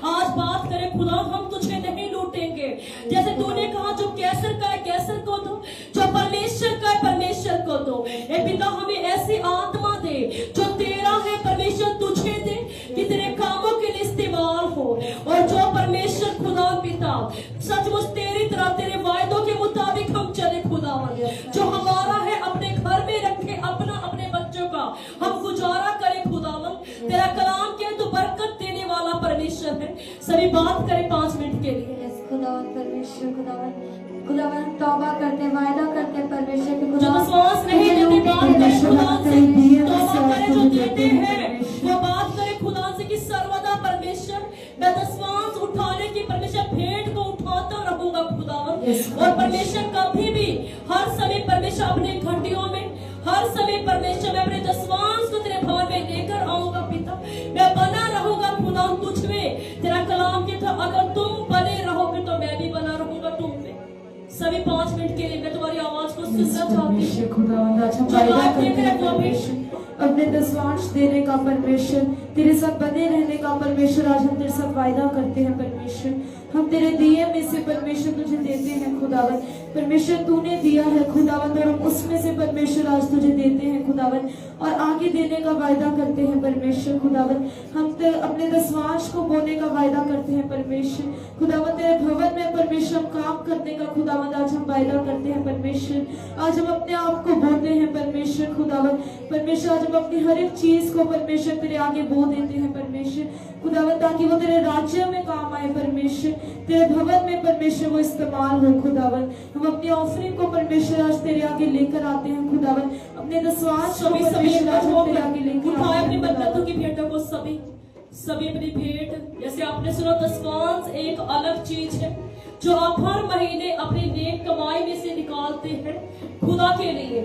आज बात करें खुदा, हम तुझे नहीं लूटेंगे। जैसे तूने कहा जो कैसर का है कैसर को दो, जो परमेश्वर का है परमेश्वर को दो। ए पिता हमें ऐसी आत्मा दे जो तेरा है परमेश्वर तुझे दे, कि तेरे कामों के लिए इस्तेमाल हो। और जो परमेश्वर खुदा पिता सचमुच तेरी तरह तेरे वायदों के मुताबिक हम चले खुदावन, जो हमारा है अपने घर में रखे, अपना अपने बच्चों का हम गुजारा करें खुदावन। तेरा कलाम के तो बरकत देने वाला परमेश्वर है। सभी बात करें 5 मिनट के लिए। खुदावन परमेश्वर, खुदावन तौबा करते वायदा करते परमेश्वर के जो विश्वास नहीं देते बात करें खुदा से, तौबा करें जो देते हैं वो बात करें खुदा से कि सर्वदा परमेश्वर मैं विश्वास उठाने की परमेश्वर भेंट को उठाता रहूंगा खुदावन। और परमेश्वर कभी भी हर समय परमेश्वर अपने घंटियों में हर समय परमेश्वर मैं अपने विश्वास को तेरे भवन में लेकर आऊंगा पिता। मैं बना रहूंगा खुदा तुझ में। तेरा कलाम के था अगर तुम बने रहोगे तो मैं भी बना रहूंगा तुम में। सभी 5 मिनट के लिए मैं तुम्हारी आवाज को सुनना चाहती हूँ। अपने दसवांश देने का परमेश्वर, तेरे साथ बने रहने का परमेश्वर, आज हम तेरे साथ वायदा करते हैं परमेश्वर। हम तेरे दिए में से परमेश्वर तुझे देते हैं खुदावन। परमेश्वर तूने दिया है खुदावन और हम उसमें से परमेश्वर आज तुझे देते हैं खुदावन, और आगे देने का वायदा करते हैं परमेश्वर खुदावन। हम अपने दसवांश को बोने का वायदा करते हैं परमेश्वर खुदावन। तेरे भवन में परमेश्वर काम करने का खुदावन आज हम वायदा करते हैं परमेश्वर। आज हम अपने आप को बोते हैं परमेश्वर खुदावन। परमेश्वर आज हम अपनी हर एक चीज को परमेश्वर तेरे आगे बो देते हैं परमेश्वर खुदावन, ताकि वो तेरे राज्य में काम आए परमेश्वर, तेरे भवन में परमेश्वर वो इस्तेमाल हो खुदावन। हम अपनी ऑफरिंग को परमेश्वर आज तेरे आगे लेकर आते हैं खुदावन। अपने दसवांश को परमेश्वर आज हम तेरे आगे लेकर आते हैं अपनी बरकतों की भेंटों को सभी अपनी भेंट। जैसे आपने सुना दसवांश एक अलग चीज है जो आप हर महीने अपनी नेक कमाई में से निकालते हैं खुदा के लिए।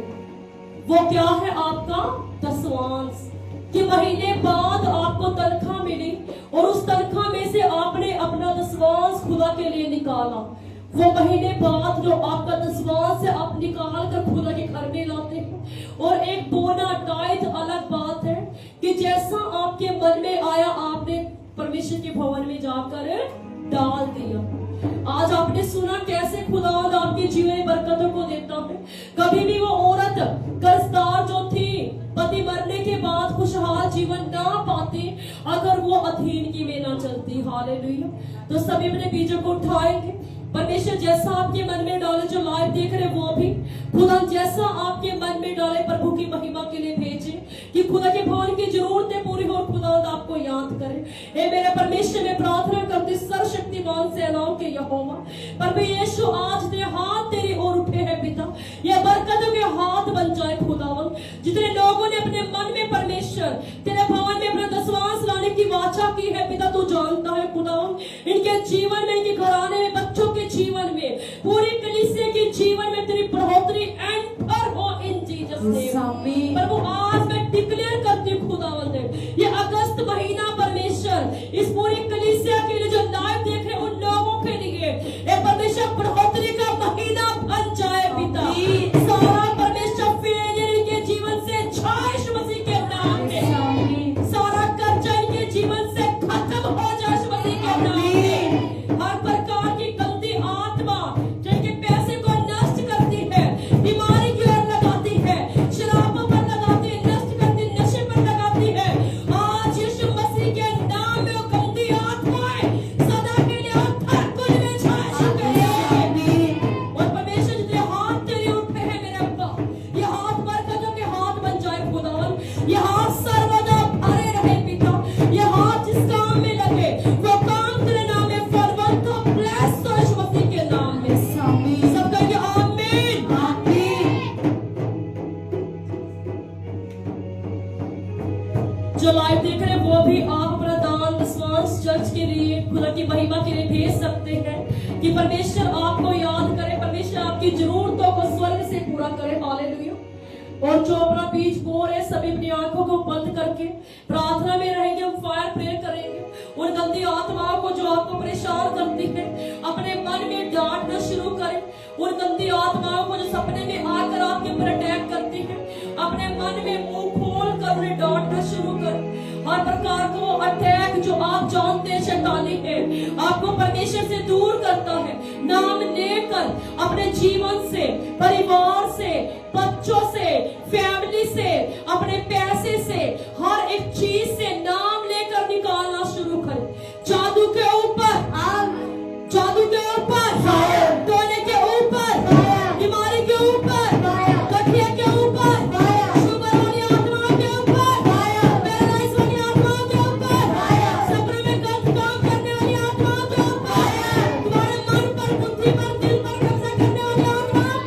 वो क्या है आपका दसवांश, कि महीने बाद आपको तनख्वाह मिली और उस तनख्वाह में से आपने अपना दसवांश खुदा के लिए निकाला। वो महीने बाद जो आपका दसवांश है आप निकाल कर खुदा के घर में लाते हैं। और एक बोना टाइट अलग बात है कि जैसा आपके मन में आया आपने परमेश्वर के भवन में जाकर डाल दिया। आज आपने सुना कैसे खुदा आपके जीवन में बरकतों को देता है। कभी भी वो औरत कर्जदार जो थी पति मरने के बाद खुशहाल जीवन ना पाती अगर वो अधीन की में ना चलती। हालेलुया। तो सभी अपने बीजों को उठाएंगे। परमेश्वर जैसा आपके मन में डाले, जो लाइव देख रहे वो भी खुदा जैसा आपके मन में डाले प्रभु की महिमा के लिए भेजे, कि खुदा के भवन की जरूरतें पूरी हो, खुदा आपको याद करे। ए मेरे परमेश्वर में प्रार्थना करती सर्वशक्तिमान सेनाओं के यहोवा, प्रभु यीशु आज तेरे हाथ तेरी ओर उठे हैं पिता, ये बरकतों के हाथ बन जाए खुदावन। जितने लोगों ने अपने मन में परमेश्वर तेरे भवन में अपना दसवांश लाने की वाचा की है पिता, तू जानता है खुदावन। इनके जीवन में, इनके घराने में, बच्चों के जीवन में, पूरी कलीसिया के जीवन में तेरी बढ़ोतरी एंटर हो इन जीसस नेम। प्रभु आज मैं डिक्लेयर करती हूँ खुदावंद, ये अगस्त महीना परमेश्वर इस पूरी कलीसिया के लिए जो लाइव देख रहे उन लोगों के लिए ये परमेश्वर बढ़ोतरी का महीना बन जाए पिता। सारा परमेश्वर फेलियर इनके जीवन से छाए यीशु मसीह के नाम में। सारा कर्जा इनके जीवन से खत्म हो जाए यीशु मसीह के नाम में। हर प्रकार की गंदी आत्मा जो इनके पैसे को नष्ट करती है, बीमारी की ओर लगाती है, शराबों पर लगाती है, नष्ट करती, नशे पर लगाती है, आज यीशु मसीह के नाम में वो गंदी आत्माएं सदा के लिए हर में छा चुके हैं। और परमेश्वर जितने हाथ तेरे उठे हैं मेरे अब्बा, ये हाथ बरकतों के हाथ बन जाए खुदावन। ये हाथ सर्वदा भरे रहे पिता, ये हाथ जिस काम में लगे वो काम तेरे नाम में फलवंत हो, ब्लेस हो यीशु मसीह के नाम में। सब कहेंगे आमीन आमीन। जो लाइव देख रहे हैं वो भी आप अपना दान दसवांश चर्च के लिए, खुदा की महिमा के लिए भेज सकते हैं, कि परमेश्वर आपको याद करे, परमेश्वर आपकी जरूरतों को स्वर्ग से पूरा करे। हालेलुया। और जो अपना बीज बो रहे सभी अपनी आंखों को बंद करके प्रार्थना में रहेंगे, हम फायर प्रेयर करेंगे। उन गंदी आत्माओं को जो आपको परेशान करती है अपने मन में डांटना शुरू करें। उन गंदी आत्माओं को जो सपने में आकर आपके ऊपर अटैक करती है अपने मन में मुंह खोल कर उन्हें डांटना शुरू करें। हर प्रकार का वो अटैक जो आप जानते हैं शैतानी है, आपको परमेश्वर से दूर करता है, नाम लेकर अपने जीवन से, परिवार से, बच्चों से, फैमिली से, अपने पैसे से, हर एक चीज से नाम लेकर निकालना शुरू करें। जादू के ऊपर, जादू के ऊपर, टोने के ऊपर, बीमारी के ऊपर, गठिया के ऊपर, शुगर वाली आत्माओं के ऊपर, पैरालाइज वाली आत्माओं के ऊपर, सपने में गलत काम करने वाली आत्माओं के ऊपर, तुम्हारे मन पर, बुद्धि पर, दिल पर कब्जा करने वाली आत्माओं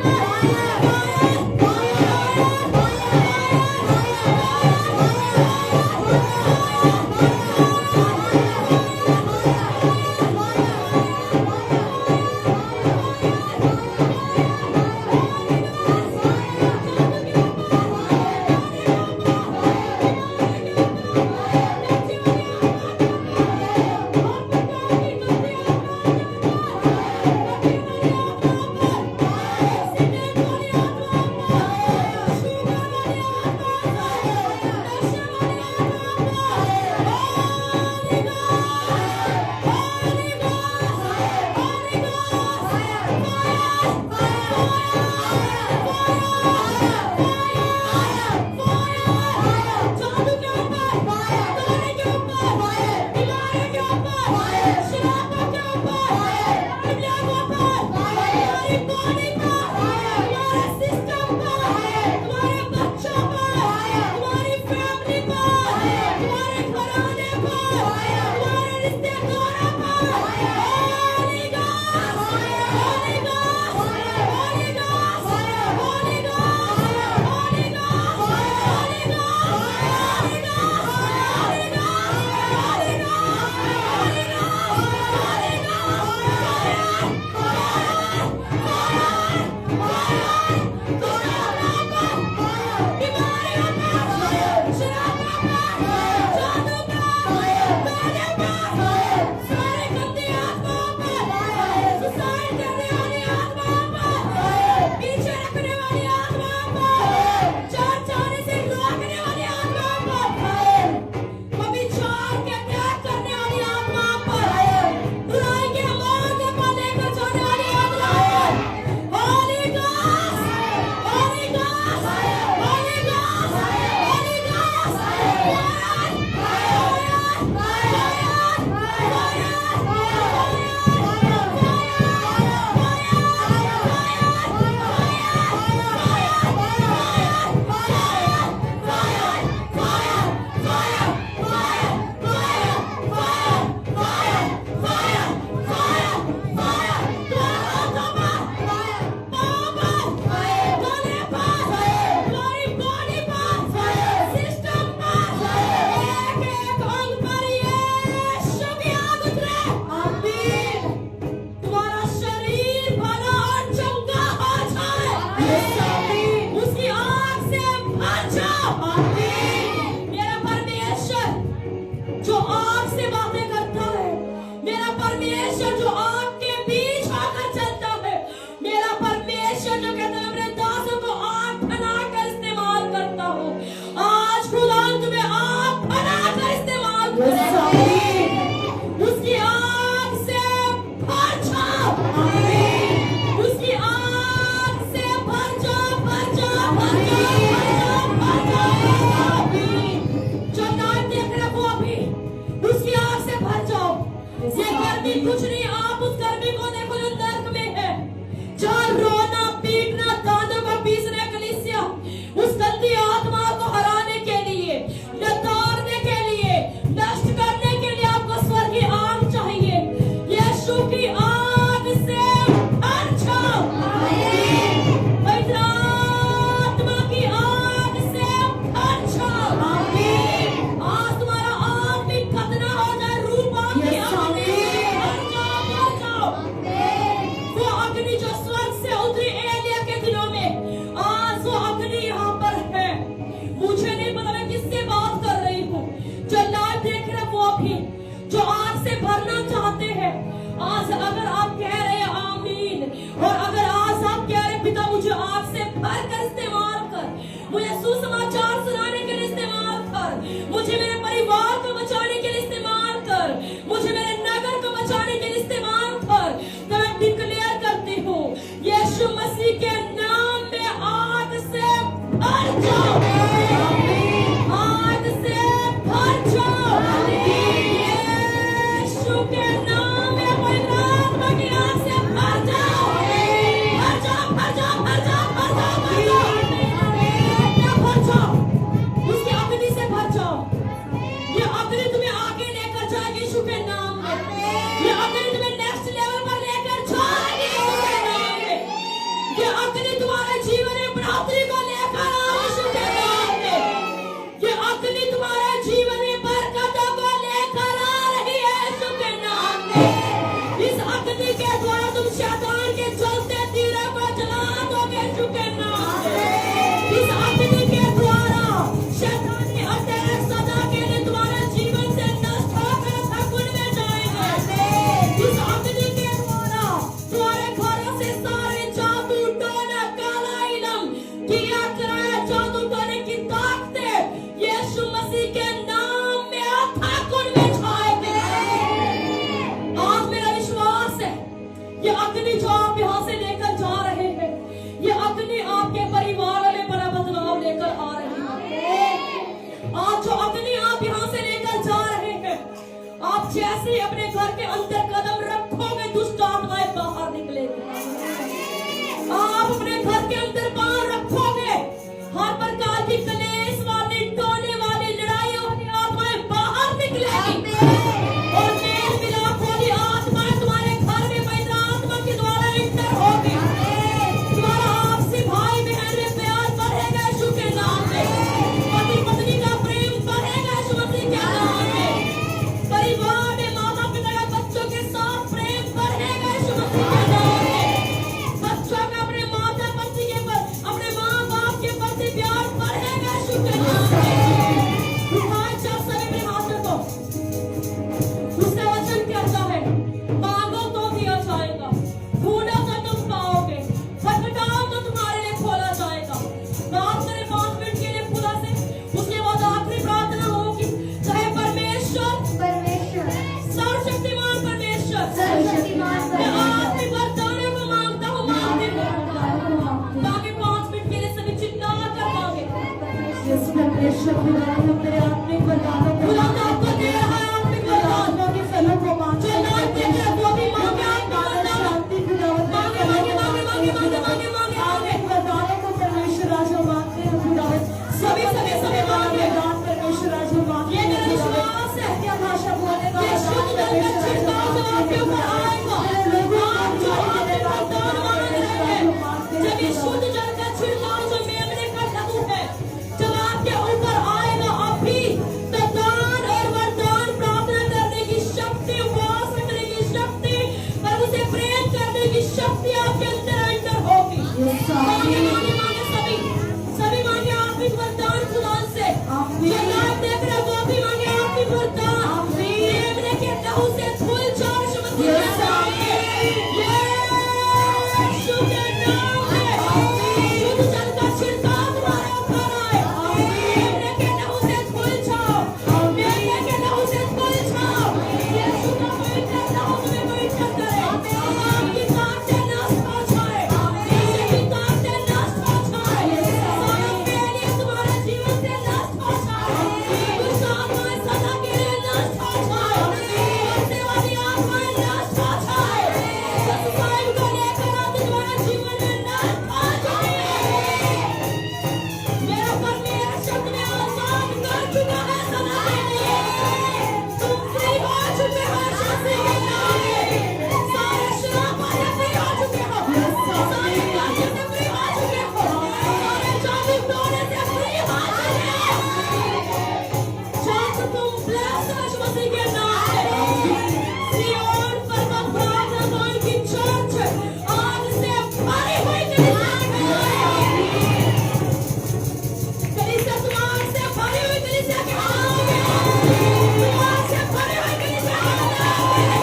कुछ नहीं, आप उस गर्मी को देखो जो नर्क में है, जहाँ रोना पीटना दांतों को पीसने कलीसिया, उस गंदी आत्मा को हराने के लिए, नतारने के लिए, नष्ट करने के लिए आपको स्वर्ग की आग चाहिए। यीशु की आग से भर जाओ, पवित्र आत्मा की आग से भर जाओ। आज तुम्हारा आग भी खतना हो जाए, रूप आपकी आग में वो अग्नि जो स्वर्ग से उतरी एलिया के दिनों में, आज वो अग्नि यहाँ पर है। मुझे नहीं पता मैं किससे बात कर रही हूँ, जो लाइव देख रहे वो भी जो आग से भरना चाहते हैं। आज अगर आप कह रहे हैं आमीन, और अगर आज आप कह रहे पिता मुझे आग से भर कर इस्तेमाल कर, मुझे सुसमाचार सुनाने के लिए इस्तेमाल कर, मुझे मेरे परिवार जैसे ही अपने घर के अंदर कदम रखोगे दुष्ट आत्माएं बाहर निकलेगी। आप अपने घर के अंदर बाहर रखोगे, हर प्रकार की कलेश वाली, टोने वाली, लड़ाई वाली आत्माएं बाहर निकलेगी और मेल मिलाप वाली आत्मा तुम्हारे घर में पवित्र आत्मा के द्वारा इंटर होगी। तुम्हारा आपसी भाई बहन में प्यार बढ़ेगा यीशु के नाम में। पति पत्नी का प्रेम बढ़ेगा यीशु मसीह के नाम में। परिवार में माता पिता का बच्चों के साथ प्रेम बढ़ेगा यीशु मसीह के नाम में। बच्चों का अपने माता पिता के पर, अपने माँ बाप के प्रति प्यार बढ़ेगा यीशु के नाम में। उठाए चल सभी अपने हाथों को। उसका वचन कहता है, मांगो तो दिया जाएगा, ढूंढो तो तुम पाओगे, खटखटाओ तो तुम्हारे लिए खोला जाएगा। बात करें 5 मिनट के लिए खुदा से, उसके बाद आखिरी प्रार्थना होगी। चाहे परमेश्वर सर्वशक्तिमान परमेश्वर मैं आपके वरदानों को मांगता हूँ, मांगते हो ताकि 5 मिनट के लिए सभी चिल्ला कर मांगे। यीशु परमेश्वर खुदा हम तेरे आत्मिक वरदानों को खुदा तो आपको दे रहा है आत्मिक वरदान। आत्मा के फलों को मांगते जो नाम देख रहे वो भी मांगे आत्मिक वरदान। शांति खुदावंत मांगे मांगे मांगे मांगे मांगे मांगे मांगे आत्मिक वरदानों को परमेश्वर राजा मांगते हैं खुदावंत। सभी मांगे। वरदान परमेश्वर राजा मांगते ये हैं मेरा खुदावंत। विश्वास है। सत्य भाषा बोलने का ये शुद्ध वरदान जल का परमेश्वर छिड़काव जो आपके ऊपर आएगा। आप जो आत्मिक वरदान मांग रहे हैं, जब ये शुद्ध जल का छिड़काव जो मेमने का लहू है जब आपके ऊपर आएगा, अभी तो दान और वरदान प्रार्थना करने की शक्ति, उपवास रखने की शक्ति, प्रभु से प्रेम करने की शक्ति आपके अंदर एंटर होगी। मांगे मांगे मांगे सभी मांगे आत्मिक वरदान खुदा से। जो नाम देख रहे वो भी मांगे आत्मिक वरदान। मेमने के लहू से धुल जाओ यीशु मसीह के नाम में। यीशु के नाम में शुद्ध जल का छिड़काव तुम्हारे ऊपर आए। मेमने के लहू से धुल जाओ, मेमने के लहू से धुल जाओ। यीशु का पवित्र लहू तुम्हें पवित्र करे, आपकी ताकतें नष्ट हो जाए, नशे की ताकतें नष्ट हो जाए, सारा पहले तुम्हारे जीवन से नष्ट हो जाए, कुछ आत्माएं सदा के लिए नष्ट हो जाए, मरने वाली आत्माएं नष्ट हो जाए, सच्चाई को लेकर आते तुम्हारे जीवन में नष्ट हो जाए। मेरा परमेश्वर तुम्हें आजाद कर चुका है सदा के लिए। तुम फ्री हो चुके हो यीशु मसीह के नाम में। सारे श्राप से फ्री हो चुके हो, सारे कर्ज से फ्री हो चुके हो, सारे जादू टोने से फ्री हो चुके हो। जब तुम ब्लेस्ड हो यीशु मसीह के नाम से। सिय्योन पर्वत प्रार्थना भवन की चर्च आज से भरी हुई कलीसिया तुम आज से भरी हुई कलीसिया के बनाओगे। तुम आज से भरी हुई कलीसिया के बनाओगे।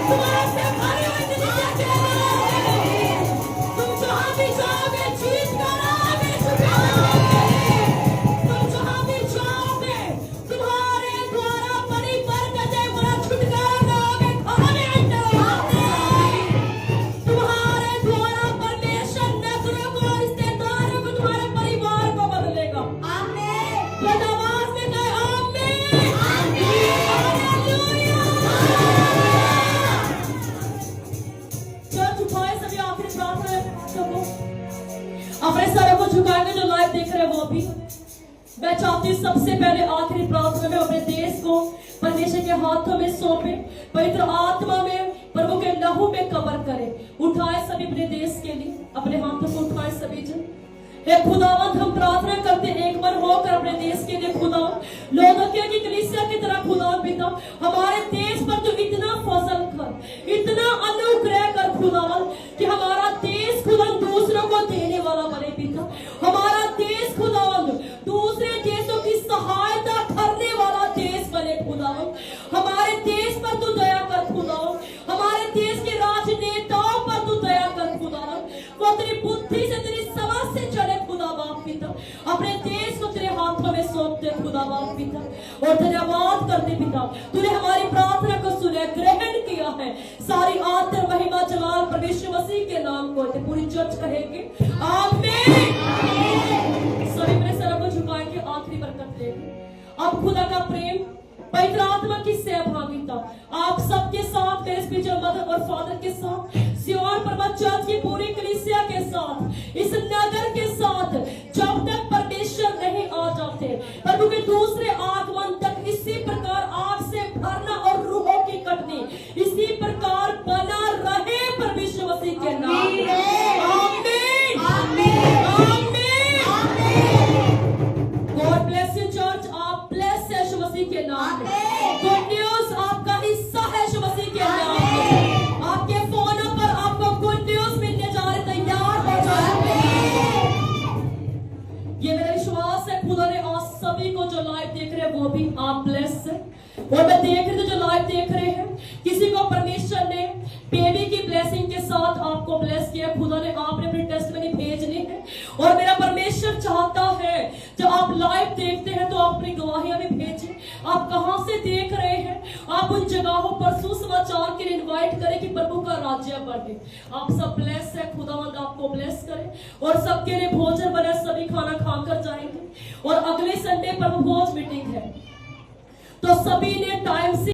तुम आज से भरी हुई कलीसिया के बनाओगे। तुम जहाँ भी जाओगे जीत कर आगे झुकाओगे। तुम जहाँ भी जाओगे तुम्हारे द्वारा बड़ी बरकतें, बड़ा छुटकारा पाओगे, घर में एंटर होगे। तुम्हारे द्वारा परमेश्वर नजरों को, रिश्तेदारों को, तुम्हारे परिवार को बदलेगा। आवाज में कहे आमीन। हालेलुया। चर्च उठाए सभी आखिरी प्रार्थना सबको अपने सरों को झुकाएंगे। जो लाइव देख रहे हैं वो भी, मैं चाहती हूँ सबसे पहले आखिरी प्रार्थना में अपने देश को परमेश्वर के हाथों में सौंपे, पवित्र आत्मा में प्रभु के लहू में कवर करें। उठाए सभी अपने देश के लिए, अपने हाथों को उठाए सभी जन। हे खुदावंद हम प्रार्थना करते एक मन होकर अपने देश के लिए खुदा, लोदोकिया की कलीसिया की तरह खुदा पिता, हमारे देश पर जो इतना फजल कर, इतना अनुग्रह कर खुदावंद कि हमारा देश खुदा दूसरों को देने वाला बने पिता। हमारा देश खुदावंद दूसरे देशों की सहायता करने वाला देश बने खुदावंद। हमारे देश पर तू दया कर खुदावंद, हमारे देश के राजनेताओं पर तू दया कर खुदावंद। वो तेरी बुद्धि से, तेरी समझ से चले खुदा बाप पिता। अपने देश को तेरे हाथों में सौंपते खुदा बाप पिता और धन्यवाद करते पिता, तूने हमारी प्रार्थना को सुना, ग्रहण किया है। सारी आदर महिमा जलाल परमेश्वर मसीह के नाम को पूरी चर्च कहेंगे आमीन। सभी अपने सर को झुकाएंगे, आखिरी बरकत लेंगे। अब खुदा का प्रेम, पवित्र आत्मा की सहभागिता आप सबके साथ, मेरे स्पिरिचुअल मदर और फादर के साथ, सियोन पर्वत चर्च की पूरी कलीसिया के साथ, इस नगर के साथ, जब तक परमेश्वर नहीं आ जाते, प्रभु के दूसरे आगमन तक इसी प्रकार आग से भरना और रूहों की कटनी इसी प्रकार बना रहे परमेश्वर मसीह के नाम में। आमीन, आमीन, गॉड ब्लेस यू चर्च। आप ब्लेस है यीशु मसीह के नाम में। गुड न्यूज आपका हिस्सा है यीशु मसीह के नाम में। आपके फोनों पर आपको गुड न्यूज मिलने जा रहे, तैयार हो जाए। ये मेरा विश्वास है खुदा ने आज सभी को जो लाइव देख रहे हैं वो भी आप ब्लेस है। और मैं देख रही थी जो लाइव देख रहे हैं, किसी को परमेश्वर ने बेबी की ब्लेसिंग के साथ आपको ब्लेस किया। खुदा ने आपने अपनी टेस्टमनी भेजनी है और मेरा परमेश्वर चाहता है जब आप लाइव देखते हैं तो आप अपनी गवाहियां भी भेजें। आप कहां से देख रहे हैं, आप उन जगहों पर सुसमाचार के लिए इनवाइट करें कि प्रभु का राज्य बढ़े। आप सब ब्लेस है, खुदावंद आपको ब्लेस करे और सबके लिए भोजन बने, सभी खाना खाकर जाएंगे। और अगले संडे पर भोज मीटिंग है तो सभी ने टाइम से